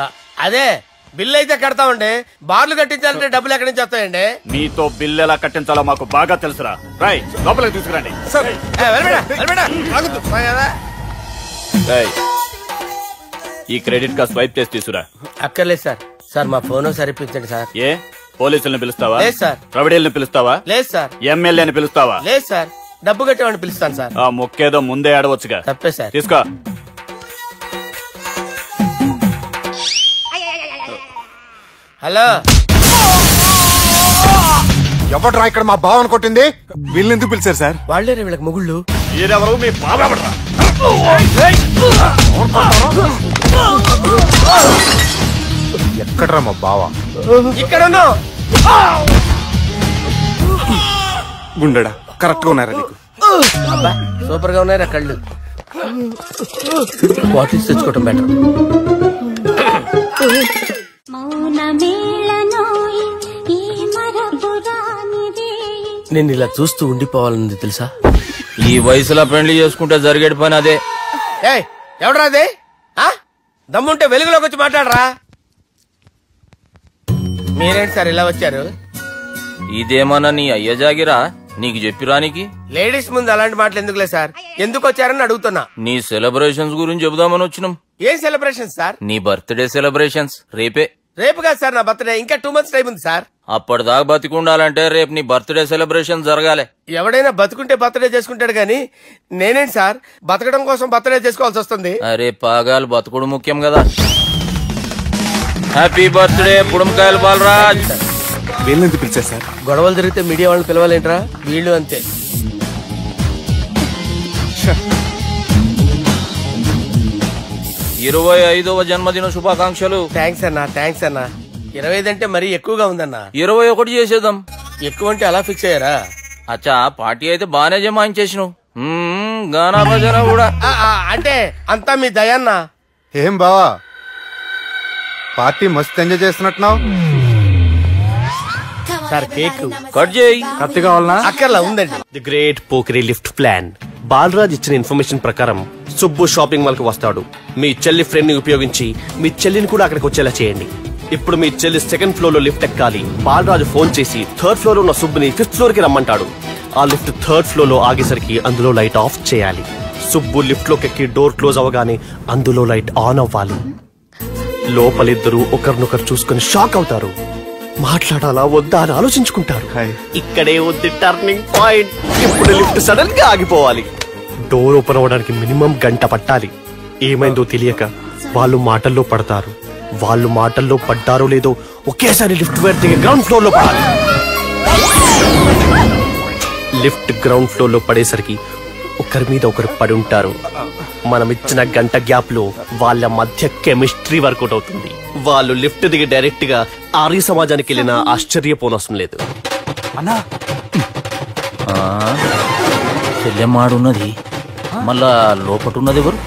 అదే బిల్లు అయితే కడతామండి, బార్లు కట్టించాలంటే డబ్బులు ఎక్కడి నుంచి వస్తాయండి? మీతో బిల్లు ఎలా కట్టించాలో మాకు బాగా తెలుసురా. రాయ్ లోపలికి తీసుకురండి. ఈ క్రెడిట్ కార్డ్ స్వైప్ చేసి తీసుకురా. అక్కర్లేదు సార్. సార్ మా ఫోన్ సరిపించండి సార్. ఏ పోలీసుల్ని పిలుస్తావా? లేదు సార్. ప్రొవిడీల్ని పిలుస్తావా? లేదు సార్. ఎమ్మెల్యేని పిలుస్తావా? లేదు సార్. డబ్బు కట్టేవాడిని పిలుస్తాను సార్. ఆ మొక్కేదో ముందే ఆడవచ్చుగా. తప్పే సార్. తీసుకో. హలో, ఎవడ్రా ఇక్కడ మా బావని కొట్టింది? వీళ్ళని ఎందుకు పిలిచారు సార్? వాళ్ళే వీళ్ళకి మొగుళ్ళు. మీరెవరు? మీ బాబా ఎక్కడ్రా మా బావ? ఇక్కడ గుండెడా కరెక్ట్ గా ఉన్నారా నీకు? సూపర్ గా ఉన్నారా కళ్ళు? బాటిల్స్ తెచ్చుకోవటం బెటర్. నేను ఇలా చూస్తూ ఉండిపోవాలనుంది తెలుసా? ఈ వయసులో పెళ్లి చేసుకుంటే జరిగేటి పని అదే. ఎవడరా అదే? దమ్ముంటే వెలుగులోకి వచ్చి మాట్లాడరా. మీరేంటి సార్ ఇలా వచ్చారు? ఇదేమన్నా నీ అయ్య జాగిరా నీకు చెప్పిరానికి? లేడీస్ ముందు అలాంటి మాటలు ఎందుకులే సార్, ఎందుకు వచ్చారని అడుగుతున్నా. నీ సెలబ్రేషన్స్ గురించి చెబుదామని వచ్చినాం. ఏం సెలబ్రేషన్ సార్? నీ బర్త్డే సెలబ్రేషన్స్ రేపే. రేపు కాదు సార్ నా బర్త్డే, ఇంకా 2 months టైం ఉంది సార్. అప్పటిదాకా బతికుండాలంటే రేపు నీ బర్త్డే సెలబ్రేషన్ జరగాలి. ఎవడైనా బతుకుంటే బర్త్డే చేసుకుంటాడు గానీ నేనేంటి సార్ బతకడం కోసం బర్త్డే చేసుకోవాల్సి వస్తుంది? అరే పాగాలు బతుకుడు ముఖ్యం కదా. హ్యాపీ బర్త్డే పుడంకాయలు బాలరాజ్. వీళ్ళని ఎందుకు పిలిచారు సార్? గొడవలు జరిగితే మీడియా వాళ్ళని పిలవాలేంట్రా? వీళ్ళు అంతే. 25వ జన్మదిన శుభాకాంక్షలు. థ్యాంక్స్ అన్నా, థ్యాంక్స్ అన్నా. 25 అంటే మరీ ఎక్కువగా ఉందన్నా. 21 చేసేద్దాం. ఎక్కువ అంటే అలా ఫిక్స్ అయ్యారా? అచ్చా పార్టీ అయితే బానే జమాయించేసినావు. గానా భజన కూడా అంటే అంతా మీ దయన్నా. ఏం బావా పార్టీ మస్తు ఎంజాయ్ చేస్తున్నట్టున్నావు. సార్ కేక్ కట్ చేయి. కత్తి కావాలనా? అక్కర్లా ఉందండి. ది గ్రేట్ పోకరీ లిఫ్ట్ ప్లాన్. బాలరాజ్ ఇచ్చిన ఇన్ఫర్మేషన్ ప్రకారం సుబ్బు షాపింగ్ మాల్ కు వస్తాడు. మీ చెల్లి ఫ్రెండ్ ని ఉపయోగించి మీ చెల్లిని కూడా అక్కడికి వచ్చేలా చేయండి. ఇప్పుడు మీ చెల్లి 2nd ఫ్లోర్ లో లిఫ్ట్ ఎక్కాలి. బాలరాజు ఫోన్ చేసి 3rd ఫ్లోర్ లో ఉన్న సుబ్బుని 5th ఫ్లోర్ కి రమ్మంటాడు. ఆ లిఫ్ట్ 3rd ఫ్లోర్ లో ఆగేసరికి అందులో లైట్ ఆఫ్ చేయాలి. సుబ్బు లిఫ్ట్ లోకి ఎక్కి డోర్ క్లోజ్ అవగానే అందులో లైట్ ఆన్ అవ్వాలి. లోపలిద్దరూ ఒకరినొకరు చూసుకుని షాక్ అవుతారు. మాట్లాడాలా వద్దా అని ఆలోచించుకుంటారు. ఇక్కడే ఉంది టర్నింగ్ పాయింట్. ఇప్పుడు లిఫ్ట్ సడన్ గా ఆగిపోవాలి. డోర్ ఓపెన్ అవ్వడానికి మినిమం 1 గంట పట్టాలి. ఏమైందో తెలియక వాళ్ళు మాటల్లో పడతారు. వాళ్ళు మాటల్లో పడ్డారో లేదో ఒకేసారి లిఫ్ట్ దిగి గ్రౌండ్ ఫ్లోర్ లో పడాలి. లిఫ్ట్ గ్రౌండ్ ఫ్లోర్ లో పడేసరికి ఒకరి మీద ఒకరు పడి ఉంటారు. మనం ఇచ్చిన 1 గంట గ్యాప్ లో వాళ్ళ మధ్య కెమిస్ట్రీ వర్కౌట్ అవుతుంది. వాళ్ళు లిఫ్ట్ దిగి డైరెక్ట్ గా ఆర్య సమాజానికి వెళ్ళినా ఆశ్చర్యపోనవసరం లేదు. అన్నా చెల్లెమ్మాడున్నది, మళ్ళా లోపటున్నది ఎవరు?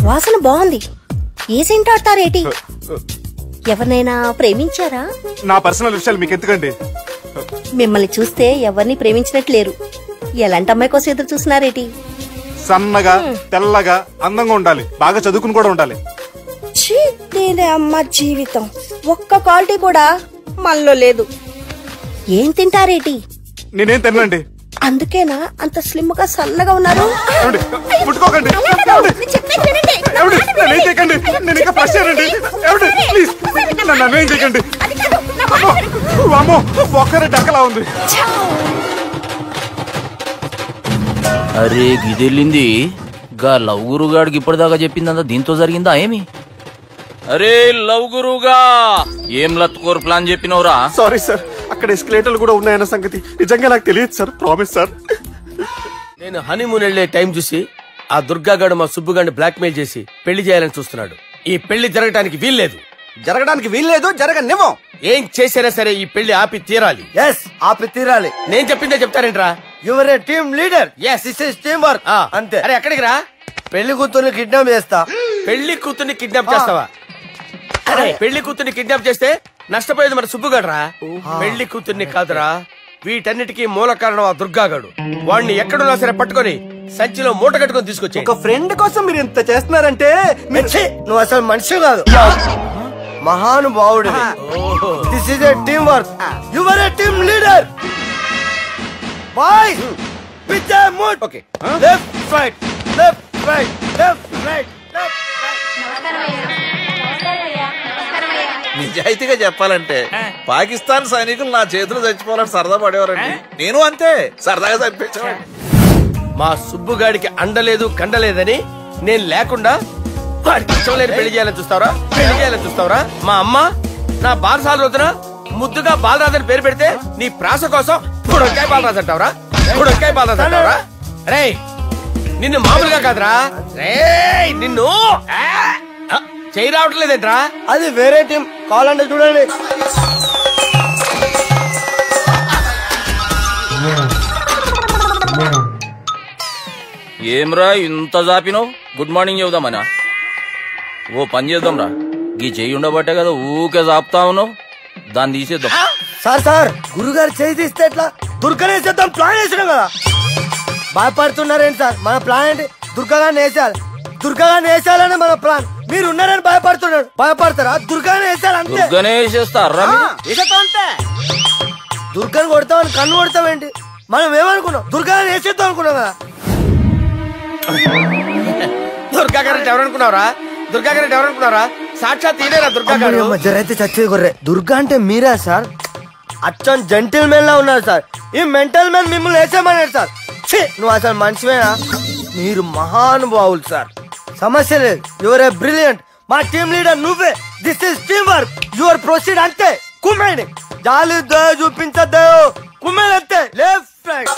వాసన బాగుంది. ఏ సెంట్ ఆడతారేటి? ఎవరినైనా ప్రేమించారా? నా పర్సనల్ విషయాలు మీకు ఎందుకండి? మిమ్మల్ని చూస్తే ఎవరిని ప్రేమించినట్లేరు. ఎలాంటి అమ్మాయి కోసం ఎదురు చూస్తున్నారేటి? సన్నగా తెల్లగా అందంగా ఉండాలి, బాగా చదువుకుని కూడా ఉండాలి. ఛీ, నేనే అమ్మ జీవితం. ఒక్క క్వాలిటీ కూడా మనలో లేదు. ఏం తింటారేటి? నేనేం తినండి. అందుకేనా అంత స్లిమ్ గా సన్నగా ఉన్నారు? ముట్టుకోకండి, నేనేం చేయకండి, నేను ఇంకా ఫస్ట్ ఇయర్ అండి. ప్లీజ్ నన్ను ఏం చేయకండి. అమ్మో ఒక్కరే డక్కలా ఉంది. అరే గిదెళ్ళింది గా లవ్ గురుగాడికి ఇప్పటిదాకా చెప్పిందంతా దీంతో జరిగిందా ఏమి? అరే లవ్ గురుగా ఏం లత్కోర్ ప్లాన్ చెప్పినవురా? సారీ సార్, అక్కడ ఎస్కలేటర్లు కూడా ఉన్నాయన్న సంగతి నిజంగా నాకు తెలియదు సార్. Promise sir. నేను హనీమూన్ వెళ్లే టైం చూసి ఆ దుర్గాగాడు మా సుబ్బుగాడిని బ్లాక్ మెయిల్ చేసి పెళ్లి చేయాలని చూస్తున్నాడు. ఈ పెళ్లి జరగడానికి వీల్లేదు. జరగనివ్వం. ఏం చేసినా సరే ఈ పెళ్లి ఆపి తీరాలి. ఆపి తీరాలి. నేను చెప్పిందే చెప్తారేంట్రా? You're a team leader. This is team work. అంతే. అరే ఎక్కడికి రా? పెళ్లి కూతుర్ని కిడ్నాప్ చేస్తా. పెళ్లి కూతుర్ని కిడ్నాప్ చేస్తావా? అరే పెళ్లి కూతుర్ని కిడ్నాప్ చేస్తే నష్టపోయేది మన సుబ్బుగాడరా, పెళ్లి కూతుర్ని కాదురా. వీటన్నిటికీ మూల కారణం ఆ దుర్గాగాడు. వాడిని ఎక్కడున్నా సరే పట్టుకొని సంచిలో మూట కట్టుకొని తీసుకొచ్చి. ఒక ఫ్రెండ్ కోసం మీరు ఇంత చేస్తున్నారంటే నువ్వు అసలు మనిషి కాదు, మహానుభావుడు. This is a team work. Your a team leader. Boys with the mood. Okay, left right left right left right left నిజాయితీగా చెప్పాలంటే పాకిస్తాన్ సైనికులు నా చేతులు చచ్చిపోవాలని సరదా పడేవారండి. నేను అంతే సరదాగా చనిపించేవాడిని. మా సుబ్బుగాడికి అండలేదు కండలేదని నేను లేకుండా వాడికి ఇష్టం లేని పెళ్లి చేయాలని చూస్తావరా? పెళ్లి చేయాలని చూస్తావరా? మా అమ్మ నా బాలసాల రోజున ముద్దుగా బాలరాజని పేరు పెడితే నీ ప్రాస కోసం బుడొక్కాయ బాలరాజు అంటావరా? బుడొక్కాయ బాలరాజు అంటావరా? రే నిన్ను మామూలుగా కాదురా, రే నిన్ను చేయి రావట్లేదేంట్రా? అది వేరే టీం. కావాలంటే చూడండి. ఏమ్రా ఇంత జాపినావు? Good morning చెబుదామనా? ఓ పని చేద్దాంరా, గీ చెయ్యి ఉండబట్టే కదా ఊకే జాపుతా ఉన్నావు, దాన్ని తీసేద్దాం. సార్ గురుగారు చేయి తీస్తే ఎట్లా? దుర్గనేసేద్దాం ప్లాన్ వేసినాం కదా. భయపడుతున్నారేంటి సార్? మన ప్లాన్ ఏంటి? దుర్గాన్ని వేసేయాలి. దుర్గాన్ని వేసేయాలని మన ప్లాన్. మీరు ఉన్నారని భయపడుతున్నాడు. భయపడతారా? దుర్గాన్ని వేసేయాలి అంతే. దుర్గనే వేసేస్తారా? అంతే. దుర్గాని కొడతామని కన్ను కొడతామేంటి? మనం ఏమనుకున్నాం? దుర్గాన్ని వేసేద్దాం అనుకున్నాం కదా. దుర్గా గారు ఎవరనుకున్నారా? దుర్గా గారు ఎవరనుకున్నారా? సాక్షాత్ ఈడేరా దుర్గా గారు. జరైతే చచ్చేది గొర్రె. దుర్గా అంటే మీరా సార్? అచ్చం జెంటిల్ మెన్ లా ఉన్నారు సార్. ఈ మెంటల్ మెన్ మిమ్మల్ని వేసేమన్నాడు సార్. నువ్వు అసలు మనిషివేనా? మీరు మహానుభావులు సార్. సమస్య లేదు. Your a brilliant. మా టీమ్ లీడర్ నువ్వే. This is team work. Your proceed అంతే. కుమ్మేయండి. జాలి చూపించద్దు. కుమ్మేయండి అంతే. Left right.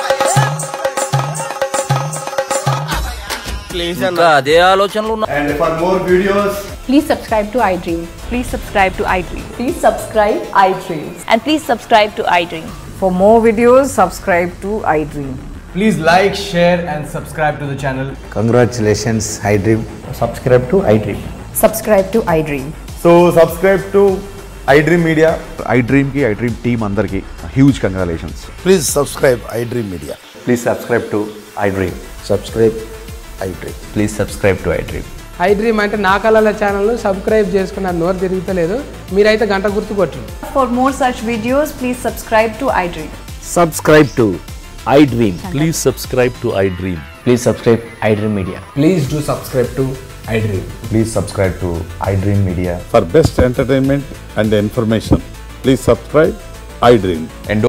ఇంకా అదే ఆలోచనలు ఉన్నాయి. And for more videos, please subscribe to iDream. Please subscribe to iDream. Please subscribe iDream. And please subscribe to iDream. For more videos, subscribe to iDream. Please like, share and subscribe to the channel. Congratulations, iDream. Subscribe to iDream. Subscribe to iDream. So subscribe to iDream Media. iDream ki iDream team andarki huge congratulations. Please subscribe iDream Media. Please subscribe to iDream. Subscribe iDream. Please subscribe to iDream. iDream అంటే నా కళల channel subscribe చేసుకున్న నోరు తిరుగుతలేదు. మీరైతే గంట గుర్తు కొట్టండి. For more such videos, please subscribe to iDream. Subscribe to iDream. Please subscribe to iDream. Please subscribe iDream Media. Please do subscribe to iDream. Please subscribe to iDream Media. For best entertainment and information, please subscribe iDream. And